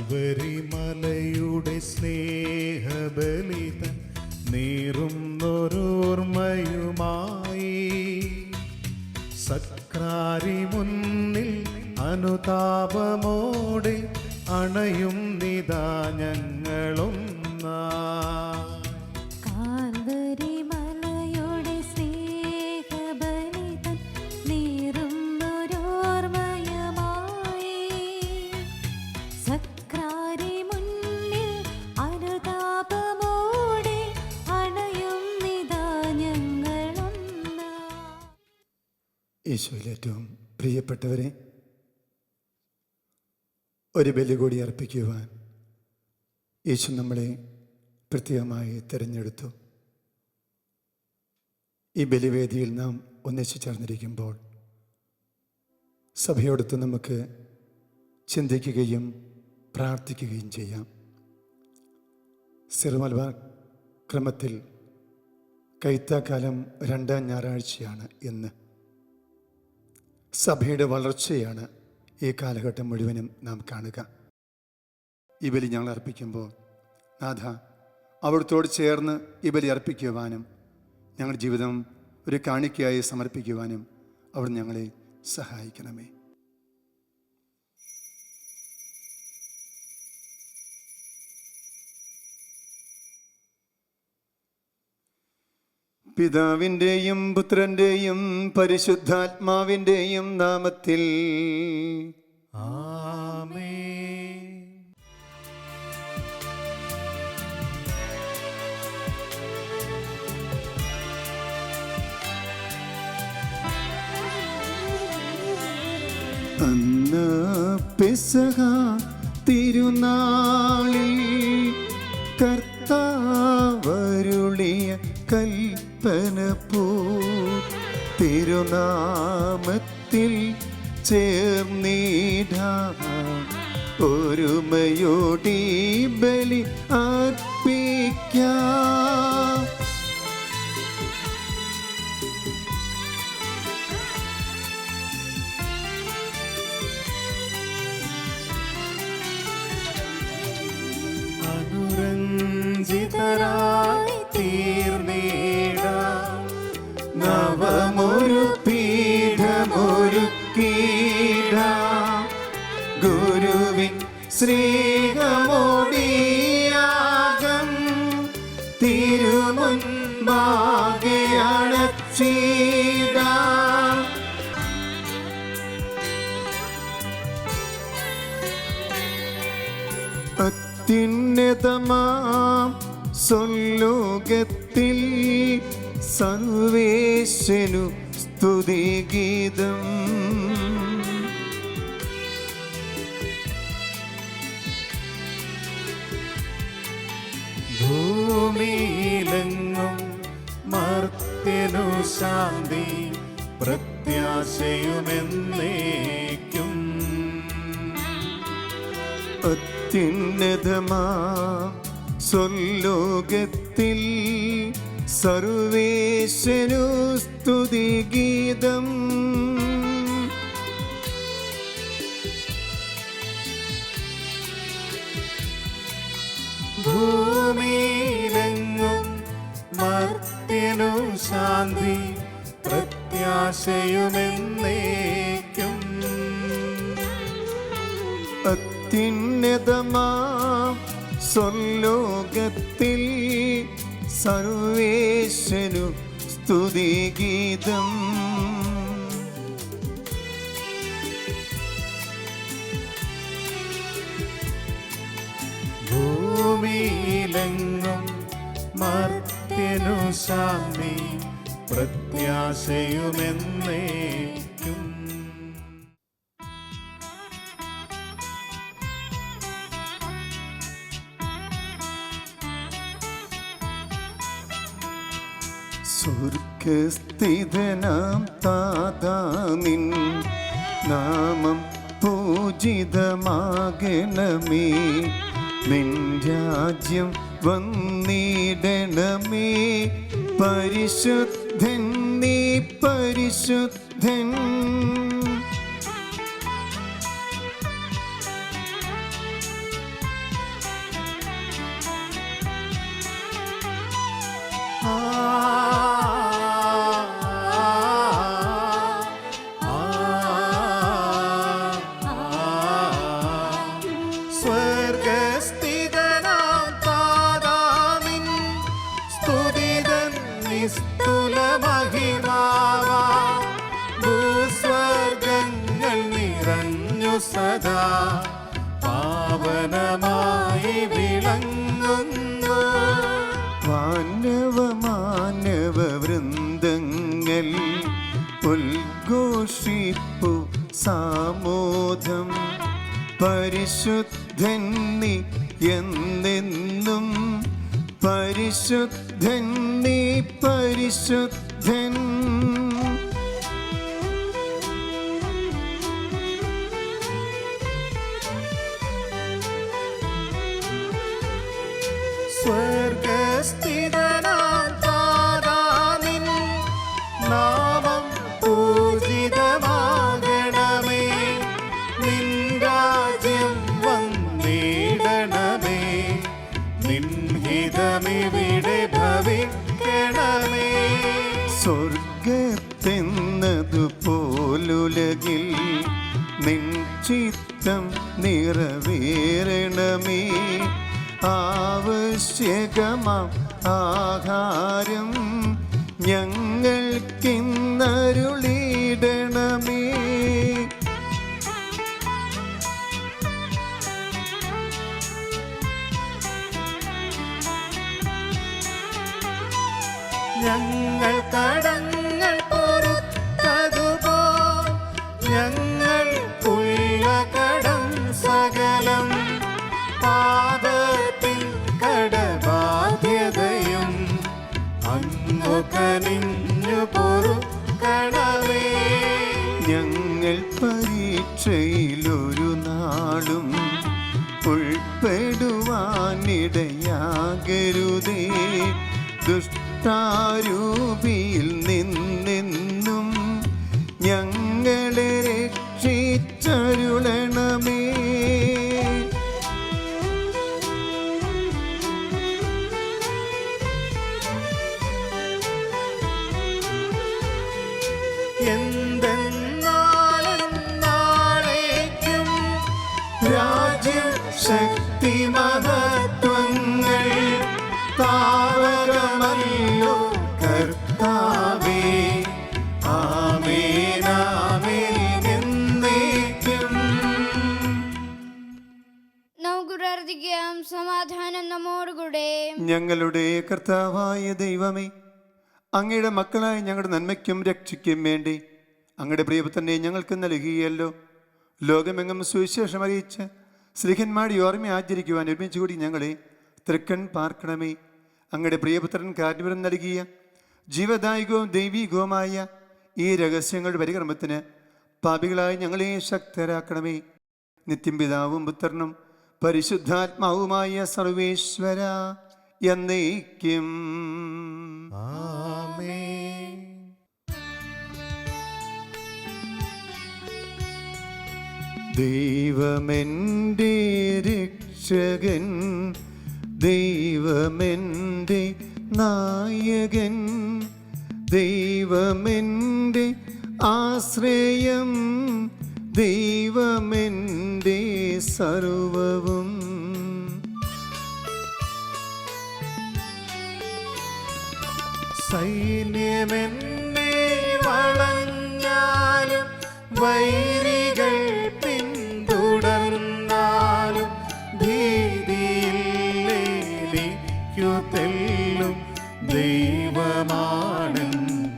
കാൽവരിമലയുടെ സ്നേഹബലിതൻ നീറുന്നൊരോർമ്മയുമായി സക്രാരി മുന്നിൽ അനുതാപമോടെ അണയും നിതാ ഞങ്ങളൊന്നാ. യേശുവിൽ ഏറ്റവും പ്രിയപ്പെട്ടവരെ, ഒരു ബലി കൂടി അർപ്പിക്കുവാൻ യേശു നമ്മളെ പ്രത്യേകമായി തിരഞ്ഞെടുത്തു. ഈ ബലിവേദിയിൽ നാം ഒന്നിച്ചു ചേർന്നിരിക്കുമ്പോൾ സഭയോടൊത്ത് നമുക്ക് ചിന്തിക്കുകയും പ്രാർത്ഥിക്കുകയും ചെയ്യാം. സിറുമലബാർ ക്രമത്തിൽ കൈത്താക്കാലം 2-ാം ഞായറാഴ്ചയാണ് ഇന്ന്. സഭയുടെ വളർച്ചയാണ് ഈ കാലഘട്ടം മുഴുവനും നാം കാണുക. ഈ ബലി ഞങ്ങൾ അർപ്പിക്കുമ്പോൾ നാഥ, അവിടുത്തോട് ചേർന്ന് ഈ ബലി അർപ്പിക്കുവാനും ഞങ്ങളുടെ ജീവിതം ഒരു കാണിക്കയായി സമർപ്പിക്കുവാനും അവിടുന്ന് ഞങ്ങളെ സഹായിക്കണമേ. പിതാവിൻ്റെയും പുത്രൻ്റെയും പരിശുദ്ധാത്മാവിൻ്റെയും നാമത്തിൽ ആമേൻ. അന്ന് പെസഹ തിരുനാളിൽ കർത്താവരുളിയ കൽപ്പനപ്പൂ തിരുനാമത്തിൽ ചേർന്നിടാം, ഒരുമയോടി ബലി അർപ്പിക്കാം. അനുരഞ്ജിതരായി തീർന്നിടാം, നവമൊരു പീഠമൊരുക്കിടാം, ഗുരുവിൻ ശ്രീകമോടിയാകം തിരുമുൻപാകെ അണച്ചിടാം. അത്യുന്നതമാം സ്വലോകത്തിൽ സർവേശ്വനു സ്തുതിഗീതം. ഭൂമിയിലെങ്ങും മർത്യനു ശാന്തി പ്രത്യാശയുമെന്നേക്കും. അത്യുന്നതമാം സ്വലോകത്തിൽ സർവേശ്വനു സ്തുതിഗീതം. ഭൂമിയിലെങ്ങും മർത്യനു ശാന്തി പ്രത്യാശയുമെന്നേക്കും. അത്യുന്നതമാം സ്വലോകത്തിൽ സർവേശ്വനു സ്തുതിഗീതം. ഭൂമിയിലെങ്ങും മർത്യനു ശാന്തി പ്രത്യാശയുമെന്നേക്കും. സ്വർഗസ്ഥിതനാം താതാ നിൻ നാമം പൂജിതമാകണമേ, നിൻ രാജ്യം വന്നിടണമേ, പരിശുദ്ധൻ നീ പരിശുദ്ധൻ. മഹിമാവാ ഭൂസ്വർഗങ്ങൾ നിറഞ്ഞു സദാ പാവനമായി വിളങ്ങുന്നു. മാനവ വൃന്ദങ്ങൾ ഉദ്ഘോഷിപ്പു സാമോദം പരിശുദ്ധൻ നീ എന്നെന്നും പരിശുദ്ധൻ നീ പരിശുദ്ധൻ. സ്വർഗസ്ഥിതനാം താതാ നിൻ നാമം പൂജിതമാകണമേ. നിൻ രാജ്യം വന്നിടണമേ. നിൻ ഹിതമിവിടെ ഭവിക്കണമേ. സ്വർഗത്തെന്നതുപോലുലകിൽ നിൻ ചിത്തം നിറവേറണമേ. ആവശ്യകമാം ആഹാരം ഞങ്ങൾക്കിന്നരുളിടണമേ. ഞങ്ങൾ കടങ്ങൾ പൊറുത്തതുപോൽ ഞങ്ങൾക്കുള്ള കടം സകലം പാപത്തിൻ കടബാധ്യതയും അങ്ങു കനിഞ്ഞു പൊറുക്കണമേ. ഞങ്ങൾ പരീക്ഷയിലൊരു നാളും ഉൾപ്പെടുവാനിടയാകരുതേ. ദുഷ്ടാരൂപിയിൽ നിന്നെന്നും ഞങ്ങളെ രക്ഷിച്ചരുളണമേ. എന്തെന്നാളെന്നാളേക്കും രാജ്യം ശക്തി മഹത്വങ്ങൾ താവകമല്ലോ കർത്താവേ. ആമേൻ ആമേൻ എന്നേക്കും. നമുക്ക് പ്രാർത്ഥിക്കാം. സമാധാനം നമ്മോടുകൂടെ. ഞങ്ങളുടെ കർത്താവായ ദൈവമേ, അങ്ങയുടെ മക്കളായ ഞങ്ങളുടെ നന്മയ്ക്കും രക്ഷയ്ക്കും വേണ്ടി അങ്ങയുടെ പ്രിയപുത്രനെ ഞങ്ങൾക്ക് നൽകിയല്ലോ. ലോകമെങ്ങും സുവിശേഷം അറിയിച്ച് സ്ത്രീഹന്മാരുടെ ഓർമ്മ ആചരിക്കുവാൻ ഒരുമിച്ച് കൂടി ഞങ്ങളെ തൃക്കൺ പാർക്കണമേ. അങ്ങയുടെ പ്രിയപുത്രൻ കാരണവരം നൽകിയ ജീവദായകവും ദൈവീകവുമായ ഈ രഹസ്യങ്ങളുടെ പരികർമ്മത്തിന് പാപികളായി ഞങ്ങളെ ശക്തരാക്കണമേ. നിത്യം പിതാവും പുത്രനും പരിശുദ്ധാത്മാവുമായ സർവേശ്വര എന്നേക്കും. ആമേൻ. ദൈവമെൻ്റെ രക്ഷകൻ, ദൈവമെൻ്റെ നായകൻ, ദൈവമെൻ്റെ ആശ്രയം, ദൈവമെൻ്റെ സർവവും. സൈന്യമെന്നെ വളഞ്ഞാലും വൈരികൾ പിന്തുടർന്നാലും ഭീതിയിലേക്കു തെല്ലും ദൈവമാണൻ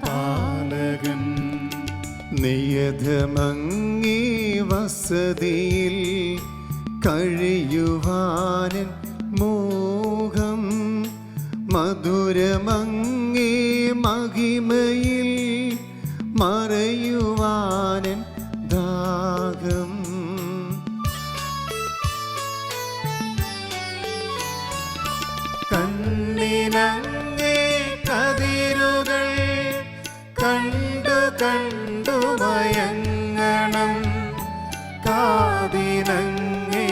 പാലകൻ. നിയതമങ്ങേ വസതിയിൽ കഴിയുവാനൻ മോഹം, മധുരമങ്ങേ മഹിമയിൽ മറയുവാനൻ ദാഹം. കണ്ണിനങ്ങേ കതിരുകൾ കണ്ടു കണ്ടു മയങ്ങണം, കാതിനങ്ങേ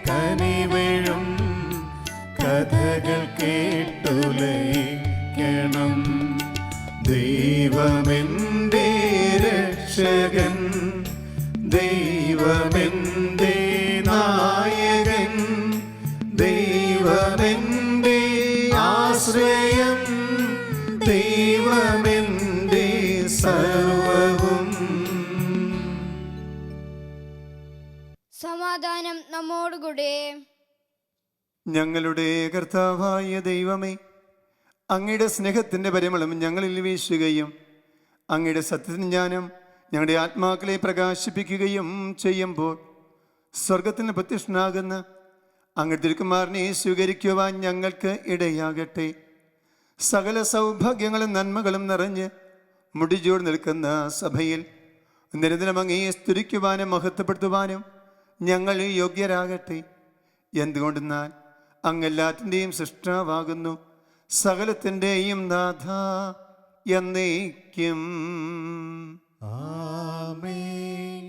കനിവഴും കഥകൾ കേട്ടുലയിക്കണം. ദൈവമെൻ്റെ രക്ഷകൻ, ദൈവമെൻ്റെ നായകൻ, ദൈവമെൻ്റെ ആശ്രയം, ദൈവമെൻ്റെ ഞങ്ങളുടെ കർത്താവായ ദൈവമേ, അങ്ങയുടെ സ്നേഹത്തിൻ്റെ പരിമളം ഞങ്ങളിൽ വീശുകയും അങ്ങയുടെ സത്യത്തിൻ്റെ ജ്ഞാനം ഞങ്ങളുടെ ആത്മാക്കളെ പ്രകാശിപ്പിക്കുകയും ചെയ്യുമ്പോൾ സ്വർഗത്തിന് പ്രത്യക്ഷനാകുന്ന അങ്ങയുടെ തിരുക്കുമാരനെ സ്വീകരിക്കുവാൻ ഞങ്ങൾക്ക് ഇടയാകട്ടെ. സകല സൗഭാഗ്യങ്ങളും നന്മകളും നിറഞ്ഞ് മുടിചൂട് നിൽക്കുന്ന സഭയിൽ നിരന്തരം അങ്ങയെ സ്തുതിക്കുവാനും മഹത്വപ്പെടുത്തുവാനും ഞങ്ങൾ യോഗ്യരാകട്ടെ. എന്തുകൊണ്ടെന്നാൽ അങ്ങെല്ലാത്തിൻ്റെയും സൃഷ്ടാവാകുന്നു, സകലത്തിൻ്റെയും നാഥ എന്നേക്കും. ആമേൻ.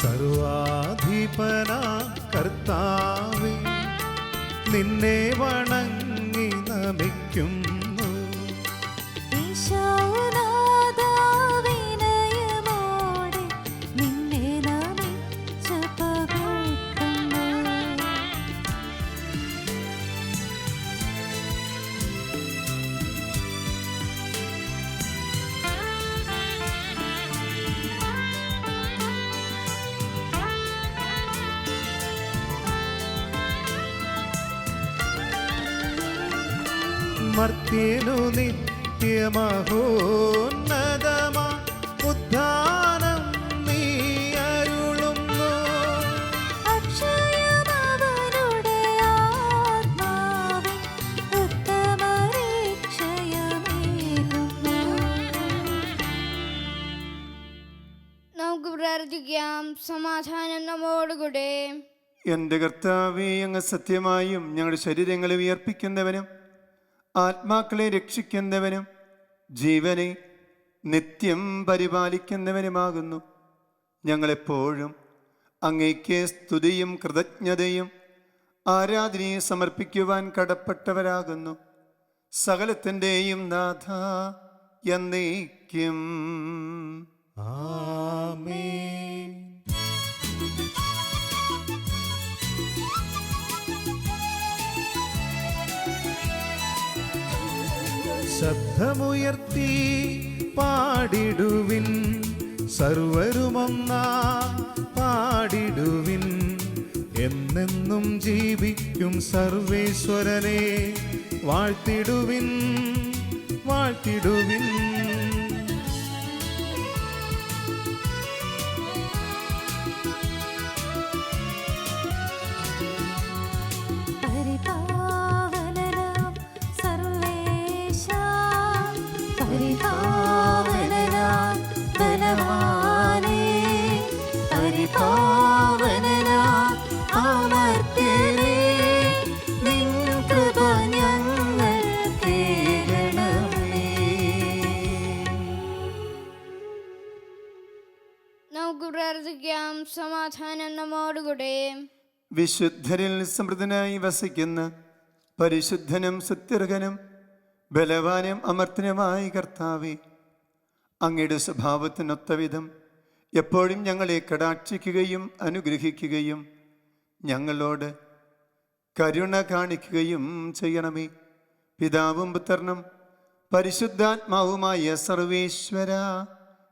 സർവാധിപന കർത്താവേ, നിന്നെ വണങ്ങി നമിക്കുന്നു. ഈശോനാഥാവിനയമോടെ നിന്നെ നമിച്ച് പുകഴ്ത്തുന്നു. മർത്യനു നിത്യമഹോന്നതമാ ഉദ്ധാനം നീ അരുളുന്നു. അക്ഷയമവനുടെ ആത്മാവിൻ ഉത്തമരക്ഷയമേകുന്നു. നമുക്ക് പ്രാർത്ഥിക്കാം. സമാധാനം നമ്മോടുകൂടെ. എൻ്റെ കർത്താവേ, അങ്ങ് സത്യമായും ഞങ്ങളുടെ ശരീരങ്ങളെ ഉയർപ്പിക്കുന്നവനും ആത്മാക്കളെ രക്ഷിക്കുന്നവനും ജീവനെ നിത്യം പരിപാലിക്കുന്നവനുമാകുന്നു. ഞങ്ങളെപ്പോഴും അങ്ങേക്ക് സ്തുതിയും കൃതജ്ഞതയും ആരാധനയും സമർപ്പിക്കുവാൻ കടപ്പെട്ടവരാകുന്നു. സകലത്തിൻ്റെയും നാഥ എന്നേക്കും. ആമേൻ. ശബ്ദമുയർത്തി പാടിടുവിൻ, സർവരുമൊന്നാ പാടിടുവിൻ. എന്നെന്നും ജീവിക്കും സർവേശ്വരനെ വാഴ്ത്തിടുവിൻ, വാഴ്ത്തിടുവിൻ. പരിപാവനനാം സർവേശാ, പരിപാവനനാം ബലവാനേ, പരിപാവനനാം അമർത്യനേ, നിൻ കൃപ ഞങ്ങൾ കേൾക്കണമേ. നമുക്ക് പ്രാർത്ഥിക്കാം. സമാധാനം നമ്മോടുകൂടെ. വിശുദ്ധരിൽ സമൃദ്ധനായി വസിക്കുന്ന പരിശുദ്ധനും സുത്യർഹനും ബലവാനും അമർത്തനുമായ കർത്താവേ, അങ്ങയുടെ സ്വഭാവത്തിനൊത്ത വിധം എപ്പോഴും ഞങ്ങളെ കടാക്ഷിക്കുകയും അനുഗ്രഹിക്കുകയും ഞങ്ങളോട് കരുണ കാണിക്കുകയും ചെയ്യണമേ. പിതാവും പുത്രനും പരിശുദ്ധാത്മാവുമായ സർവേശ്വര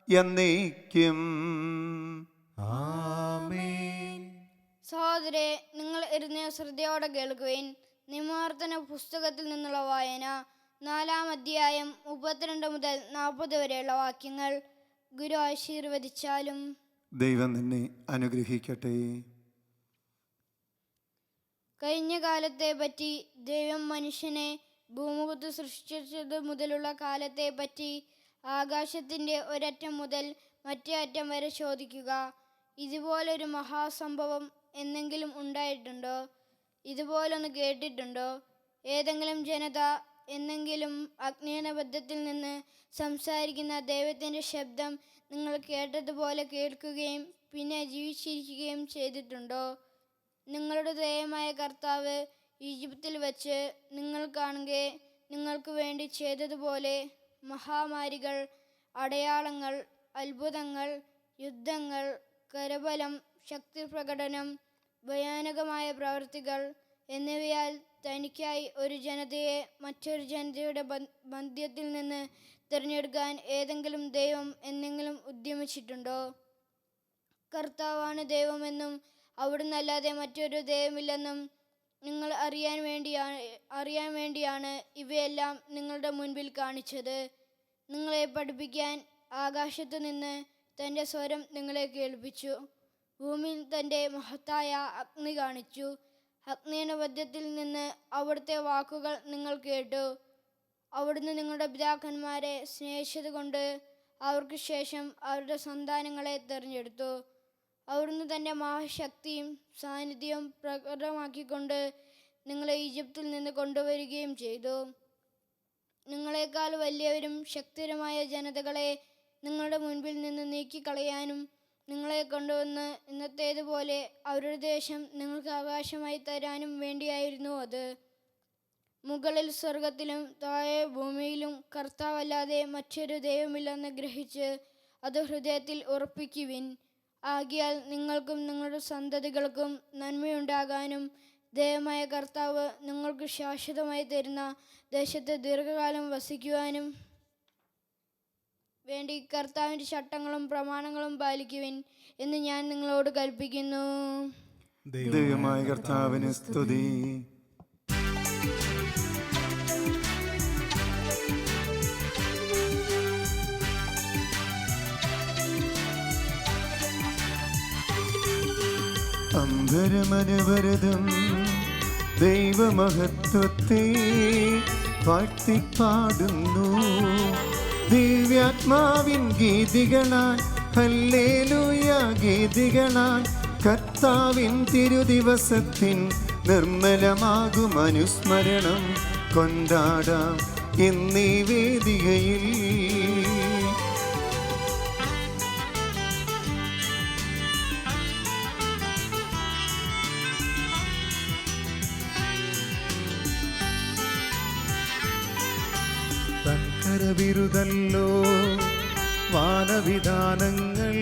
എന്നേക്കും. ആമേൻ. സഹോദരെ, നിങ്ങൾ ഇരുന്ന് ശ്രദ്ധയോടെ കേൾക്കുവിൻ. നിമാർത്തന പുസ്തകത്തിൽ നിന്നുള്ള വായന 4-ാം അധ്യായം 32 മുതൽ 40 വരെയുള്ള വാക്യങ്ങൾ. ഗുരു ആശീർവദിച്ചാലും. ദൈവം നിന്നെ അനുഗ്രഹിക്കട്ടെ. കഴിഞ്ഞ കാലത്തെ പറ്റി ദൈവം മനുഷ്യനെ ഭൂമുഖത്ത് സൃഷ്ടിച്ചത് മുതലുള്ള കാലത്തെ പറ്റി ആകാശത്തിൻ്റെ ഒരറ്റം മുതൽ മറ്റേ അറ്റം വരെ ചോദിക്കുക. ഇതുപോലൊരു മഹാസംഭവം എന്നെങ്കിലും ഉണ്ടായിട്ടുണ്ടോ? ഇതുപോലൊന്ന് കേട്ടിട്ടുണ്ടോ? ഏതെങ്കിലും ജനത എന്നെങ്കിലും അജ്ഞാനബദ്ധത്തിൽ നിന്ന് സംസാരിക്കുന്ന ദൈവത്തിൻ്റെ ശബ്ദം നിങ്ങൾ കേട്ടതുപോലെ കേൾക്കുകയും പിന്നെ ജീവിച്ചിരിക്കുകയും ചെയ്തിട്ടുണ്ടോ? നിങ്ങളുടെ ദൈവമായ കർത്താവ് ഈജിപ്തിൽ വച്ച് നിങ്ങൾ കാണുകെ നിങ്ങൾക്ക് വേണ്ടി ചെയ്തതുപോലെ മഹാമാരികൾ, അടയാളങ്ങൾ, അത്ഭുതങ്ങൾ, യുദ്ധങ്ങൾ, കരബലം, ശക്തി പ്രകടനം, ഭയാനകമായ പ്രവൃത്തികൾ എന്നിവയാൽ തനിക്കായി ഒരു ജനതയെ മറ്റൊരു ജനതയുടെ മധ്യത്തിൽ നിന്ന് തിരഞ്ഞെടുക്കാൻ ഏതെങ്കിലും ദൈവം എന്തെങ്കിലും ഉദ്യമിച്ചിട്ടുണ്ടോ? കർത്താവാണ് ദൈവമെന്നും അവിടുന്നല്ലാതെ മറ്റൊരു ദൈവമില്ലെന്നും നിങ്ങൾ അറിയാൻ വേണ്ടിയാണ് ഇവയെല്ലാം നിങ്ങളുടെ മുൻപിൽ കാണിച്ചത്. നിങ്ങളെ പഠിപ്പിക്കാൻ ആകാശത്തു നിന്ന് തൻ്റെ സ്വരം നിങ്ങളെ കേൾപ്പിച്ചു. ഭൂമിയിൽ തൻ്റെ മഹത്തായ അഗ്നി കാണിച്ചു. അഗ്നിയുടെ മധ്യത്തിൽ നിന്ന് അവിടുത്തെ വാക്കുകൾ നിങ്ങൾ കേട്ടു. അവിടുന്ന് നിങ്ങളുടെ പിതാക്കന്മാരെ സ്നേഹിച്ചതുകൊണ്ട് അവർക്ക് ശേഷം അവരുടെ സന്താനങ്ങളെ തിരഞ്ഞെടുത്തു. അവിടുന്ന് തൻ്റെ മഹാശക്തിയും സാന്നിധ്യവും പ്രകടമാക്കിക്കൊണ്ട് നിങ്ങളെ ഈജിപ്തിൽ നിന്ന് കൊണ്ടുവരികയും ചെയ്തു. നിങ്ങളെക്കാൾ വലിയവരും ശക്തരുമായ ജനതകളെ നിങ്ങളുടെ മുൻപിൽ നിന്ന് നീക്കിക്കളയാനും നിങ്ങളെ കൊണ്ടുവന്ന് ഇന്നത്തേതുപോലെ അവരുടെ ദേശം നിങ്ങൾക്ക് അവകാശമായി തരാനും വേണ്ടിയായിരുന്നു അത്. മുകളിൽ സ്വർഗത്തിലും താഴെ ഭൂമിയിലും കർത്താവല്ലാതെ മറ്റൊരു ദൈവമില്ലെന്ന് ഗ്രഹിച്ച് അത് ഹൃദയത്തിൽ ഉറപ്പിക്കുവിൻ. ആകയാൽ നിങ്ങൾക്കും നിങ്ങളുടെ സന്തതികൾക്കും നന്മയുണ്ടാകാനും ദൈവമായ കർത്താവ് നിങ്ങൾക്ക് ശാശ്വതമായി തരുന്ന ദേശത്ത് ദീർഘകാലം വസിക്കുവാനും വേണ്ടി കർത്താവിൻ്റെ ചട്ടങ്ങളും പ്രമാണങ്ങളും പാലിക്കുവിൻ എന്ന് ഞാൻ നിങ്ങളോട് കൽപ്പിക്കുന്നു. ദൈവമായ കർത്താവിന് സ്തുതി. അമ്പരമനവരതം ദൈവമഹത്വത്തെ വാഴ്ത്തിപ്പാടുന്നു. ദിവ്യാത്മാവിൻ ഗീതികളാൽ ഹല്ലേലൂയ ഗീതികളാൽ കർത്താവിൻ തിരുദിവസത്തിൻ നിർമ്മലമാകും അനുസ്മരണം കൊണ്ടാടാം എന്നീ വേദികയിൽ. തൻകരവിരുതല്ലോ വാനവിധാനങ്ങൾ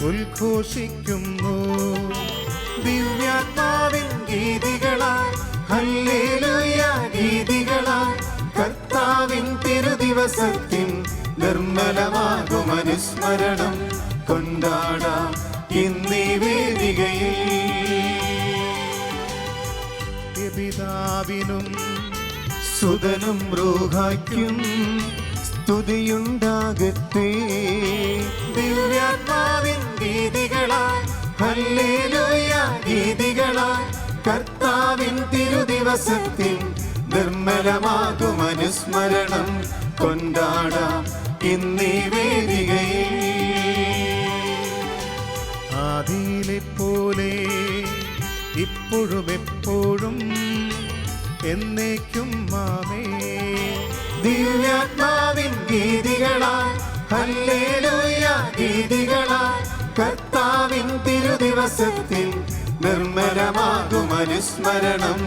ഉദ്ഘോഷിക്കുന്നു. ദിവ്യാത്മാവിൻ ഗീതികളാൽ ഹല്ലേലൂയ ഗീതികളാൽ കർത്താവിൻ തിരുദിവസത്തിൻ നിർമ്മലമാകും അനുസ്മരണം കൊണ്ടാടാം ഇന്നീ വേദികയിൽ. പിതാവിനും സുതനും റൂഹായ്ക്കും സ്തുതിയുണ്ടാകട്ടെ. ദിവ്യാത്മാവിൻ ഗീതികളാൽ ഹല്ലേലൂയ ഗീതികളാൽ കർത്താവിൻ തിരുദിവസത്തിൻ നിർമ്മലമാകും അനുസ്മരണം കൊണ്ടാടാം ഇന്നീ വേദികയിൽ. ആദിയിലെ പോലെ ഇപ്പോഴും എപ്പോഴും എന്നേക്കും മാമേ. ദിവ്യാത്മാവിൻ ഗീതികളാൽ ഹല്ലേലൂയ ഗീതികളാൽ കർത്താവിൻ തിരുദിവസത്തിൽ നിർമ്മലമാകും അനുസ്മരണം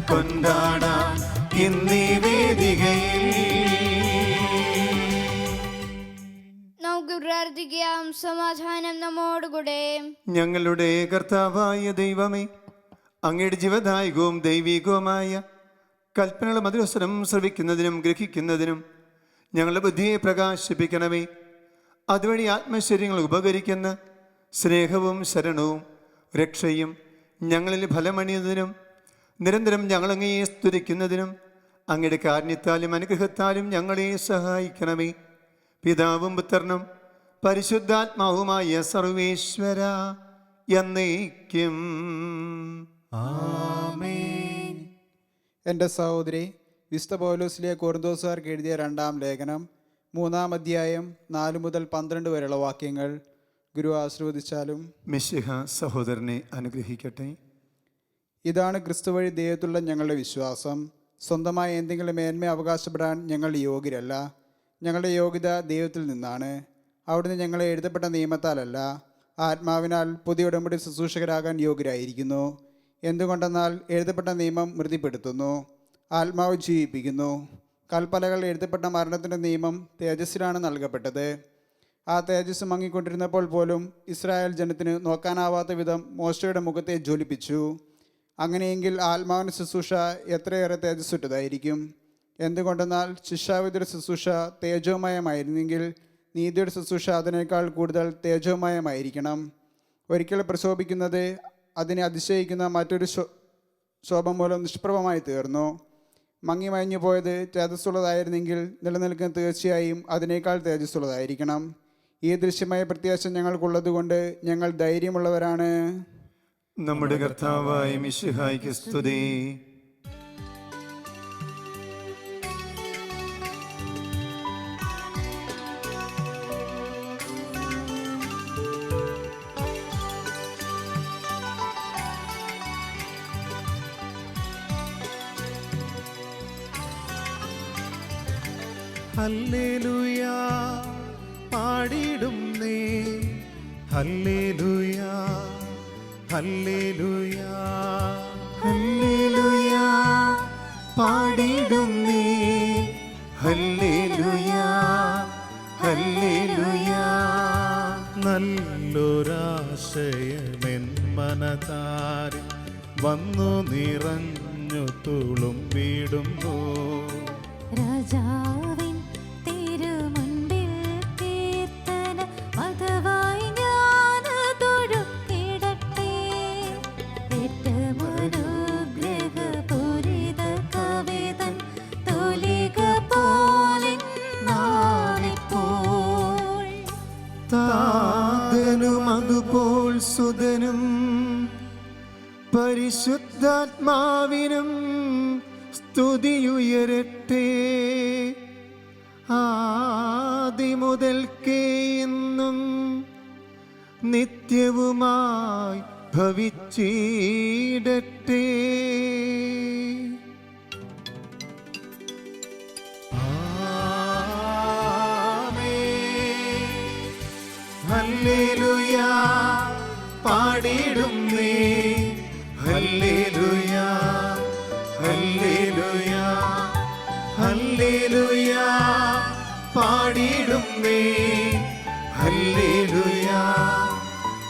കൊണ്ടാടാം ഇന്നീ വേദികയിൽ. നമുക്ക് പ്രാർത്ഥിക്കാം. സമാധാനം നമ്മോടുകൂടെ. ഞങ്ങളുടെ കർത്താവായ ദൈവമേ, അങ്ങയുടെ ജീവദായകവും ദൈവികവുമായ കൽപ്പനകൾ മധുരസ്വരം ശ്രവിക്കുന്നതിനും ഗ്രഹിക്കുന്നതിനും ഞങ്ങളുടെ ബുദ്ധിയെ പ്രകാശിപ്പിക്കണമേ. അതുവഴി ആത്മശരീരങ്ങൾ ഉപകരിക്കുന്ന സ്നേഹവും ശരണവും രക്ഷയും ഞങ്ങളിൽ ഫലമണിയുന്നതിനും നിരന്തരം ഞങ്ങളങ്ങയെ സ്തുതിക്കുന്നതിനും അങ്ങയുടെ കാരുണ്യത്താലും അനുഗ്രഹത്താലും ഞങ്ങളെ സഹായിക്കണമേ. പിതാവും പുത്രനും പരിശുദ്ധാത്മാവുമായ സർവേശ്വര എന്നേക്കും ആമേൻ. എൻ്റെ സഹോദരി, വിശുദ്ധ പൗലോസിലെ കൊരിന്തോസുകാർക്ക് എഴുതിയ 2-ാം ലേഖനം 3-ാം അധ്യായം 4 മുതൽ 12 വരെയുള്ള വാക്യങ്ങൾ ഗുരു ആശീർവദിച്ചാലും. മിശിഹ സഹോദരനെ അനുഗ്രഹിക്കട്ടെ. ഇതാണ് ക്രിസ്തു വഴി ദൈവത്തിലുള്ള ഞങ്ങളുടെ വിശ്വാസം. സ്വന്തമായ എന്തെങ്കിലും മേന്മ അവകാശപ്പെടാൻ ഞങ്ങൾ യോഗ്യരല്ല. ഞങ്ങളുടെ യോഗ്യത ദൈവത്തിൽ നിന്നാണ്. അവിടുന്ന് ഞങ്ങളെ എഴുതപ്പെട്ട നിയമത്താലല്ല, ആത്മാവിനാൽ പുതിയ ഉടമ്പടി ശുശ്രൂഷകരാകാൻ യോഗ്യരായിരിക്കുന്നു. എന്തുകൊണ്ടെന്നാൽ എഴുതപ്പെട്ട നിയമം മൃതിപ്പെടുത്തുന്നു, ആത്മാവ് ജീവിപ്പിക്കുന്നു. കൽപ്പലകൾ എഴുതപ്പെട്ട മരണത്തിൻ്റെ നിയമം തേജസ്സിലാണ് നൽകപ്പെട്ടത്. ആ തേജസ് മങ്ങിക്കൊണ്ടിരുന്നപ്പോൾ പോലും ഇസ്രായേൽ ജനത്തിന് നോക്കാനാവാത്ത വിധം മോശയുടെ മുഖത്തെ ജ്വലിപ്പിച്ചു. അങ്ങനെയെങ്കിൽ ആത്മാവിൻ്റെ ശുശ്രൂഷ എത്രയേറെ തേജസ്സുറ്റതായിരിക്കും. എന്തുകൊണ്ടെന്നാൽ ശിക്ഷാവിധിയുടെ ശുശ്രൂഷ തേജോമയമായിരുന്നെങ്കിൽ നീതിയുടെ ശുശ്രൂഷ അതിനേക്കാൾ കൂടുതൽ തേജോമയമായിരിക്കണം. ഒരിക്കൽ പ്രശോഭിക്കുന്നത് അതിനെ അതിശയിക്കുന്ന മറ്റൊരു ശോഭം മൂലം നിഷ്പ്രഭമായി തീർന്നു. മങ്ങി മയഞ്ഞു പോയത് തേജസ്സുള്ളതായിരുന്നെങ്കിൽ നിലനിൽക്കുന്ന തീർച്ചയായും അതിനേക്കാൾ തേജസ്സുള്ളതായിരിക്കണം. ഈ ദൃശ്യമായ പ്രത്യാശ ഞങ്ങൾക്കുള്ളതുകൊണ്ട് ഞങ്ങൾ ധൈര്യമുള്ളവരാണ്. നമ്മുടെ കർത്താവായ മിശിഹായ്ക്ക് സ്തുതി. ഹല്ലേലൂയാ പാടിടുന്നേ, ഹല്ലേലൂയാ ഹല്ലേലൂയാ ഹല്ലേലൂയാ പാടിടുന്നേ, ഹല്ലേലൂയാ ഹല്ലേലൂയാ. നല്ലൊരാശയമെൻ മനതാരിൽ വന്നു നിറഞ്ഞു തുളുമ്പിടുന്നു. രാജാവിൻ തിരുമുൻപിൽ കീർത്തന പദവായി ഞാനതൊഴുക്കിടട്ടെ. ഏറ്റമനുഗ്രഹപൂരിത കവിതൻ തൂലിക പോലെൻ നാവിപ്പോൾ. താതനും അതുപോൽ സുതനും പരിശുദ്ധാത്മാവിനും സ്തുതിയുയരട്ടെ. ആദിമുതൽക്കേ എന്നും നിത്യവുമായി ഭവിച്ചിടട്ടെ. ആമേൻ. ഹല്ലേലൂയാ പാടിടുന്നേ, ഹല്ലേലൂയാ ഹല്ലേലൂയാ ഹല്ലേലൂയാ പാടിടുന്നേ, ഹല്ലേലൂയാ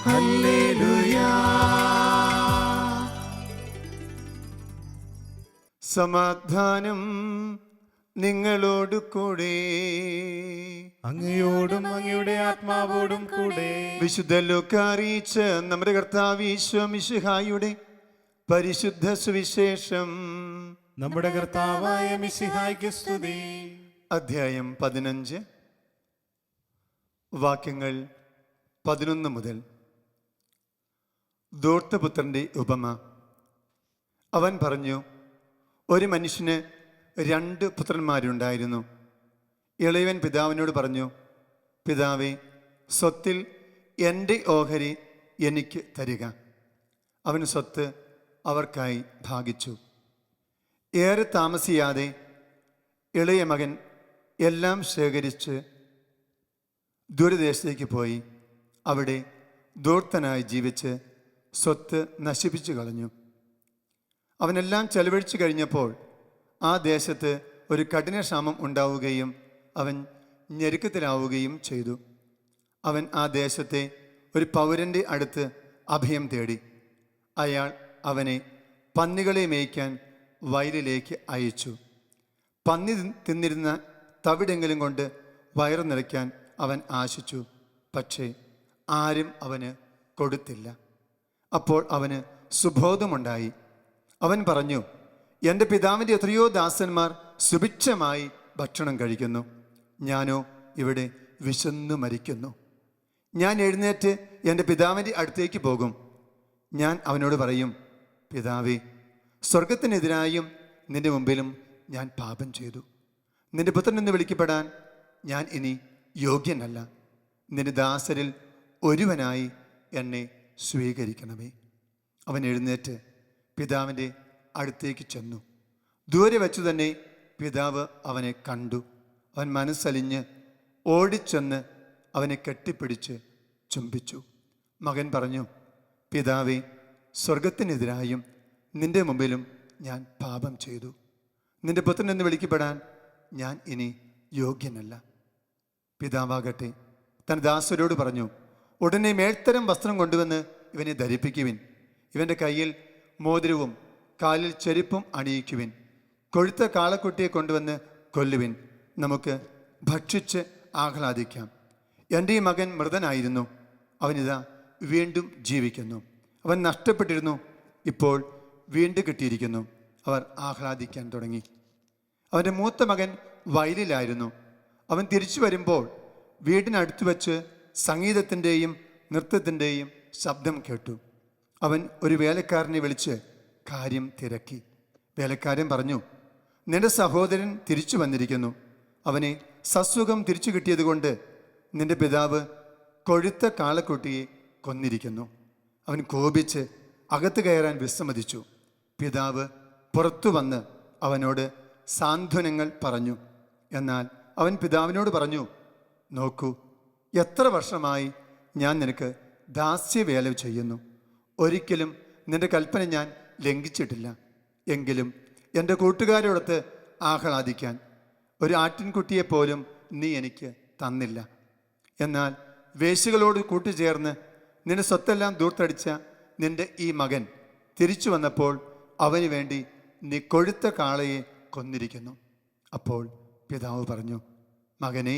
ഹല്ലേലൂയാ. സമാധാനം നിങ്ങളോടു കൂടെ. അങ്ങയോടും അങ്ങയുടെ ആത്മാവോടും കൂടെ. വിശുദ്ധ ലൂക്കാ അറിയിച്ച നമ്മുടെ കർത്താവ് ഈശോ മിശിഹായുടെ പരിശുദ്ധ സുവിശേഷം. നമ്മുടെ കർത്താവായ മിശിഹായ്ക്ക് സ്തുതി. അധ്യായം 15 വാക്യങ്ങൾ 11 മുതൽ. ധൂർത്തപുത്രന്റെ ഉപമ. അവൻ പറഞ്ഞു, ഒരു മനുഷ്യന് 2 പുത്രന്മാരുണ്ടായിരുന്നു. ഇളയവൻ പിതാവിനോട് പറഞ്ഞു, പിതാവേ, സ്വത്തിൽ എൻ്റെ ഓഹരി എനിക്ക് തരിക. അവൻ സ്വത്ത് അവർക്കായി ഭാഗിച്ചു. ഏറെ താമസിയാതെ ഇളയ മകൻ എല്ലാം ശേഖരിച്ച് ദൂരദേശത്തേക്ക് പോയി അവിടെ ധൂർത്തനായി ജീവിച്ച് സ്വത്ത് നശിപ്പിച്ചു കളഞ്ഞു. അവനെല്ലാം ചെലവഴിച്ചു കഴിഞ്ഞപ്പോൾ ആ ദേശത്ത് ഒരു കഠിനക്ഷാമം ഉണ്ടാവുകയും അവൻ ഞെരുക്കത്തിലാവുകയും ചെയ്തു. അവൻ ആ ദേശത്തെ ഒരു പൗരൻ്റെ അടുത്ത് അഭയം തേടി. അയാൾ അവനെ പന്നികളെ മേയ്ക്കാൻ വയലിലേക്ക് അയച്ചു. പന്നി തിന്നിരുന്ന തവിടെങ്കിലും കൊണ്ട് വയറു നിറയ്ക്കാൻ അവൻ ആശിച്ചു. പക്ഷേ ആരും അവന് കൊടുത്തില്ല. അപ്പോൾ അവന് സുബോധമുണ്ടായി. അവൻ പറഞ്ഞു, എൻ്റെ പിതാവിൻ്റെ എത്രയോ ദാസന്മാർ സുഭിക്ഷമായി ഭക്ഷണം കഴിക്കുന്നു, ഞാനോ ഇവിടെ വിശന്നു മരിക്കുന്നു. ഞാൻ എഴുന്നേറ്റ് എൻ്റെ പിതാവിൻ്റെ അടുത്തേക്ക് പോകും. ഞാൻ അവനോട് പറയും, പിതാവേ, സ്വർഗത്തിനെതിരായും നിന്റെ മുമ്പിലും ഞാൻ പാപം ചെയ്തു. നിന്റെ പുത്രൻ എന്ന് വിളിക്കപ്പെടാൻ ഞാൻ ഇനി യോഗ്യനല്ല. നിന്റെ ദാസരിൽ ഒരുവനായി എന്നെ സ്വീകരിക്കണമേ. അവൻ എഴുന്നേറ്റ് പിതാവിൻ്റെ അടുത്തേക്ക് ചെന്നു. ദൂരെ വച്ചു തന്നെ പിതാവ് അവനെ കണ്ടു. അവൻ മനസ്സലിഞ്ഞ് ഓടിച്ചെന്ന് അവനെ കെട്ടിപ്പിടിച്ച് ചുംബിച്ചു. മകൻ പറഞ്ഞു, പിതാവേ, സ്വർഗത്തിനെതിരായും നിന്റെ മുമ്പിലും ഞാൻ പാപം ചെയ്തു. നിന്റെ പുത്രൻ എന്ന് വിളിക്കപ്പെടാൻ ഞാൻ ഇനി യോഗ്യനല്ല. പിതാവാകട്ടെ തൻ ദാസരോട് പറഞ്ഞു, ഉടനെ മേൽത്തരം വസ്ത്രം കൊണ്ടുവന്ന് ഇവനെ ധരിപ്പിക്കുവിൻ. ഇവൻ്റെ കയ്യിൽ മോതിരവും കാലിൽ ചെരുപ്പും അണിയിക്കുവിൻ. കൊഴുത്ത കാളക്കുട്ടിയെ കൊണ്ടുവന്ന് കൊല്ലുവിൻ. നമുക്ക് ഭക്ഷിച്ച് ആഹ്ലാദിക്കാം. എൻ്റെ ഈ മകൻ മൃതനായിരുന്നു, അവനിതാ വീണ്ടും ജീവിക്കുന്നു. അവൻ നഷ്ടപ്പെട്ടിരുന്നു, ഇപ്പോൾ വീണ്ടും കിട്ടിയിരിക്കുന്നു. അവർ ആഹ്ലാദിക്കാൻ തുടങ്ങി. അവൻ്റെ മൂത്ത മകൻ വയലിലായിരുന്നു. അവൻ തിരിച്ചു വരുമ്പോൾ വീടിനടുത്ത് വച്ച് സംഗീതത്തിൻ്റെയും നൃത്തത്തിൻ്റെയും ശബ്ദം കേട്ടു. അവൻ ഒരു വേലക്കാരനെ വിളിച്ച് കാര്യം തിരക്കി. വേലക്കാരൻ പറഞ്ഞു, നിന്റെ സഹോദരൻ തിരിച്ചു വന്നിരിക്കുന്നു. അവനെ സസുഖം തിരിച്ചു കിട്ടിയതുകൊണ്ട് നിന്റെ പിതാവ് കൊഴുത്ത കാളക്കുട്ടിയെ കൊന്നിരിക്കുന്നു. അവൻ കോപിച്ച് അകത്ത് കയറാൻ വിസമ്മതിച്ചു. പിതാവ് പുറത്തു വന്ന് അവനോട് സാന്ത്വനങ്ങൾ പറഞ്ഞു. എന്നാൽ അവൻ പിതാവിനോട് പറഞ്ഞു, നോക്കൂ, എത്ര വർഷമായി ഞാൻ നിനക്ക് ദാസ്യവേല ചെയ്യുന്നു. ഒരിക്കലും നിന്റെ കൽപ്പന ഞാൻ ലംഘിച്ചിട്ടില്ല. എങ്കിലും എൻ്റെ കൂട്ടുകാരോടൊത്ത് ആഹ്ലാദിക്കാൻ ഒരു ആട്ടിൻകുട്ടിയെപ്പോലും നീ എനിക്ക് തന്നില്ല. എന്നാൽ വേശ്യകളോട് കൂട്ടുചേർന്ന് നിന്റെ സ്വത്തെല്ലാം ദൂർത്തടിച്ച നിന്റെ ഈ മകൻ തിരിച്ചു വന്നപ്പോൾ അവന് വേണ്ടി നീ കൊഴുത്ത കാളയെ കൊന്നിരിക്കുന്നു. അപ്പോൾ പിതാവ് പറഞ്ഞു, മകനെ,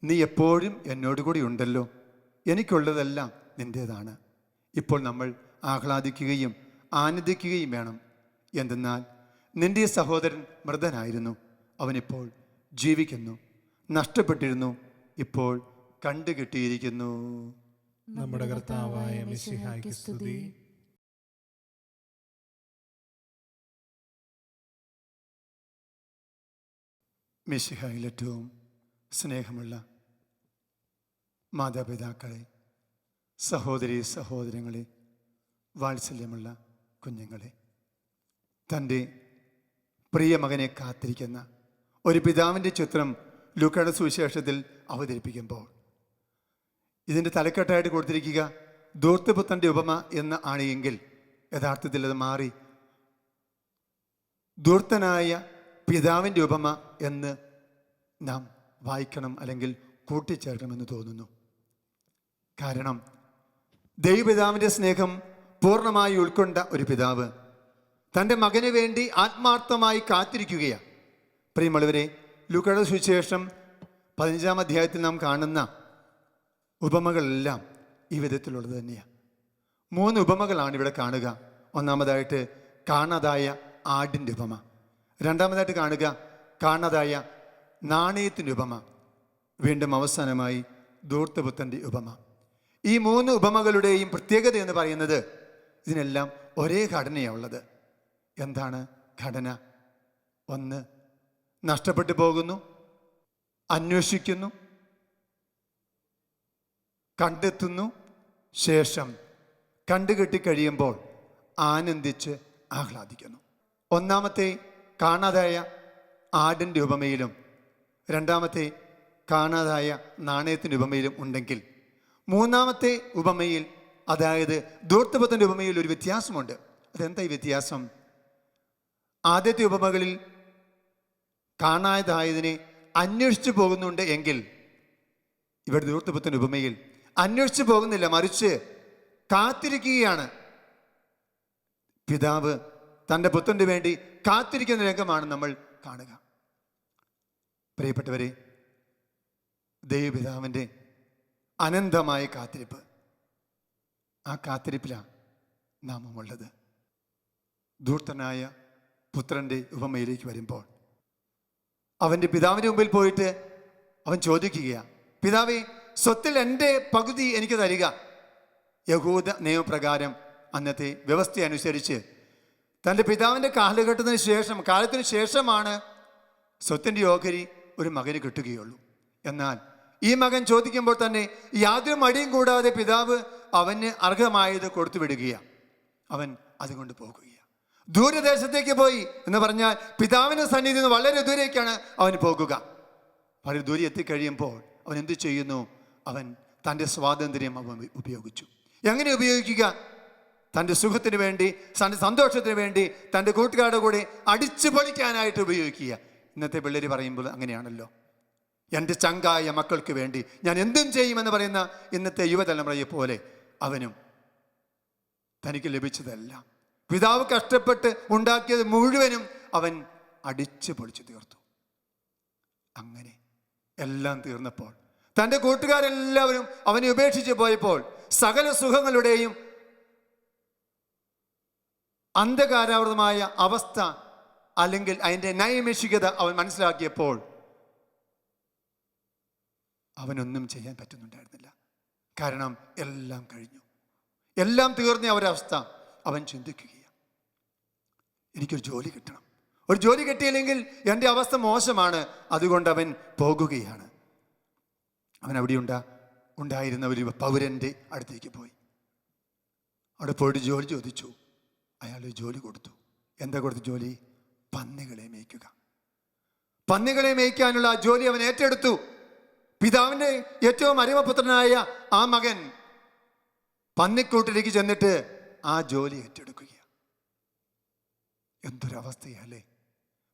നീ എപ്പോഴും എന്നോടുകൂടി ഉണ്ടല്ലോ. എനിക്കുള്ളതെല്ലാം നിൻ്റേതാണ്. ഇപ്പോൾ നമ്മൾ ആഹ്ലാദിക്കുകയും ആനന്ദിക്കുകയും വേണം. എന്തെന്നാൽ നിന്റെ സഹോദരൻ മൃതനായിരുന്നു, അവനിപ്പോൾ ജീവിക്കുന്നു. നഷ്ടപ്പെട്ടിരുന്നു, ഇപ്പോൾ കണ്ടുകിട്ടിയിരിക്കുന്നു. നമ്മുടെ കർത്താവായ മിശിഹായ്ക്ക് സ്തുതി. മിശിഹായിൽ ഏറ്റവും സ്നേഹമുള്ള മാതാപിതാക്കളെ, സഹോദരി സഹോദരങ്ങളെ, വാത്സല്യമുള്ള കുഞ്ഞുങ്ങളെ, തൻ്റെ പ്രിയ മകനെ കാത്തിരിക്കുന്ന ഒരു പിതാവിൻ്റെ ചിത്രം ലൂക്കായുടെ സുവിശേഷത്തിൽ അവതരിപ്പിക്കുമ്പോൾ ഇതിൻ്റെ തലക്കെട്ടായിട്ട് കൊടുത്തിരിക്കുക ധൂർത്തപുത്രൻ്റെ ഉപമ എന്ന് ആണ് എങ്കിൽ യഥാർത്ഥത്തിൽ അത് മാറി ധൂർത്തനായ പിതാവിൻ്റെ ഉപമ എന്ന് നാം വായിക്കണം, അല്ലെങ്കിൽ കൂട്ടിച്ചേർക്കണമെന്ന് തോന്നുന്നു. കാരണം ദൈവപിതാവിൻ്റെ സ്നേഹം പൂർണ്ണമായി ഉൾക്കൊണ്ട ഒരു പിതാവ് തൻ്റെ മകന് വേണ്ടി ആത്മാർത്ഥമായി കാത്തിരിക്കുകയാണ്. പ്രിയമുള്ളവരെ, ലൂക്കായുടെ സുവിശേഷം 15-ാം അധ്യായത്തിൽ നാം കാണുന്ന ഉപമകളെല്ലാം ഈ വിധത്തിലുള്ളത് തന്നെയാണ്. 3 ഉപമകളാണ് ഇവിടെ കാണുക. ഒന്നാമതായിട്ട് കാണാതായ ആടിൻ്റെ ഉപമ, രണ്ടാമതായിട്ട് കാണുക കാണാതായ നാണയത്തിൻ്റെ ഉപമ, വീണ്ടും അവസാനമായി ധൂർത്തപുത്രൻ്റെ ഉപമ. ഈ 3 ഉപമകളുടെയും പ്രത്യേകത എന്ന് പറയുന്നത് ഇതിനെല്ലാം ഒരേ ഘടനയാണുള്ളത്. എന്താണ് ഘടന? ഒന്ന്, നഷ്ടപ്പെട്ടു പോകുന്നു, അന്വേഷിക്കുന്നു, കണ്ടെത്തുന്നു, ശേഷം കണ്ടുകെട്ടിക്കഴിയുമ്പോൾ ആനന്ദിച്ച് ആഹ്ലാദിക്കുന്നു. ഒന്നാമത്തെ കാണാതായ ആടിൻ്റെ ഉപമയിലും രണ്ടാമത്തെ കാണാതായ നാണയത്തിൻ്റെ ഉപമയിലും ഉണ്ടെങ്കിൽ, മൂന്നാമത്തെ ഉപമയിൽ, അതായത് ധൂർത്തപുത്രൻ്റെ ഉപമയിൽ ഒരു വ്യത്യാസമുണ്ട്. അതെന്താ ഈ വ്യത്യാസം? ആദ്യത്തെ ഉപമകളിൽ കാണാതായതിനെ അന്വേഷിച്ചു പോകുന്നുണ്ട് എങ്കിൽ, ഇവിടെ ധൂർത്തപുത്രൻ്റെ ഉപമയിൽ അന്വേഷിച്ചു പോകുന്നില്ല, മറിച്ച് കാത്തിരിക്കുകയാണ്. പിതാവ് തൻ്റെ പുത്രന് വേണ്ടി കാത്തിരിക്കുന്ന രംഗമാണ് നമ്മൾ കാണുക. പ്രിയപ്പെട്ടവരെ, ദൈവപിതാവിൻ്റെ അനന്തമായ കാത്തിരിപ്പ്, ആ കാത്തിരിപ്പിലാണ് നാമുള്ളത്. ധൂർത്തനായ പുത്രൻ്റെ ഉപമയിലേക്ക് വരുമ്പോൾ അവൻ്റെ പിതാവിൻ്റെ മുമ്പിൽ പോയിട്ട് അവൻ ചോദിക്കുകയാണ്, പിതാവേ, സ്വത്തിൽ എൻ്റെ പകുതി എനിക്ക് തരിക. യഹൂദ നിയമപ്രകാരം അന്നത്തെ വ്യവസ്ഥ അനുസരിച്ച് തൻ്റെ പിതാവിൻ്റെ കാലത്തിന് ശേഷമാണ് സ്വത്തിൻ്റെ ഓഹരി ഒരു മകന് കിട്ടുകയുള്ളൂ. എന്നാൽ ഈ മകൻ ചോദിക്കുമ്പോൾ തന്നെ യാതൊരു മടിയും കൂടാതെ പിതാവ് അവന് അർഹമായത് കൊടുത്തു വിടുകയാണ്. അവൻ അതുകൊണ്ട് പോകുകയാണ്. ദൂരദേശത്തേക്ക് പോയി എന്ന് പറഞ്ഞാൽ പിതാവിൻ്റെ സന്നിധിയിൽ നിന്ന് വളരെ ദൂരേക്കാണ് അവൻ പോകുക. വളരെ ദൂരെ എത്തിക്കഴിയുമ്പോൾ അവൻ എന്ത് ചെയ്യുന്നു? അവൻ തൻ്റെ സ്വാതന്ത്ര്യം അവൻ ഉപയോഗിച്ചു. എങ്ങനെ ഉപയോഗിക്കുക? തൻ്റെ സുഖത്തിന് വേണ്ടി, തൻ്റെ സന്തോഷത്തിന് വേണ്ടി, തൻ്റെ കൂട്ടുകാരുടെ കൂടെ അടിച്ചു പൊളിക്കാനായിട്ട് ഉപയോഗിക്കുക. ഇന്നത്തെ പിള്ളേർ പറയുമ്പോൾ അങ്ങനെയാണല്ലോ. എൻ്റെ ചങ്കായ മക്കൾക്ക് വേണ്ടി ഞാൻ എന്തും ചെയ്യുമെന്ന് പറയുന്ന ഇന്നത്തെ യുവതലമുറയെ പോലെ അവനും തനിക്ക് ലഭിച്ചതെല്ലാം, പിതാവ് കഷ്ടപ്പെട്ട് ഉണ്ടാക്കിയത് മുഴുവനും അവൻ അടിച്ചു പൊളിച്ചു തീർത്തു. അങ്ങനെ എല്ലാം തീർന്നപ്പോൾ തൻ്റെ കൂട്ടുകാരെല്ലാവരും അവനെ ഉപേക്ഷിച്ച് പോയപ്പോൾ സകല സുഖങ്ങളുടെയും അന്ധകാരാവൃതമായ അവസ്ഥ അല്ലെങ്കിൽ അതിൻ്റെ നൈമിഷികത അവൻ മനസ്സിലാക്കിയപ്പോൾ അവനൊന്നും ചെയ്യാൻ പറ്റുന്നുണ്ടായിരുന്നില്ല. കാരണം എല്ലാം കഴിഞ്ഞു, എല്ലാം തീർന്ന ഒരവസ്ഥ. അവൻ ചിന്തിക്കുകയാണ്, എനിക്കൊരു ജോലി കിട്ടണം, ഒരു ജോലി കിട്ടിയില്ലെങ്കിൽ എൻ്റെ അവസ്ഥ മോശമാണ്. അതുകൊണ്ട് അവൻ പോകുകയാണ്. അവൻ അവിടെ ഉണ്ടായിരുന്ന ഒരു പൗരൻ്റെ അടുത്തേക്ക് പോയി. അവിടെ പോയിട്ട് ജോലി ചോദിച്ചു. അയാൾ ജോലി കൊടുത്തു. എന്താ കൊടുത്ത ജോലി? പന്നികളെ മേയ്ക്കുക. പന്നികളെ മേയ്ക്കാനുള്ള ആ ജോലി അവൻ ഏറ്റെടുത്തു. പിതാവിൻ്റെ ഏറ്റവും അരിമപുത്രനായ ആ മകൻ പന്നിക്കൂട്ടിലേക്ക് ചെന്നിട്ട് ആ ജോലി ഏറ്റെടുക്കുകയാണ്. എന്തൊരവസ്ഥയല്ലേ!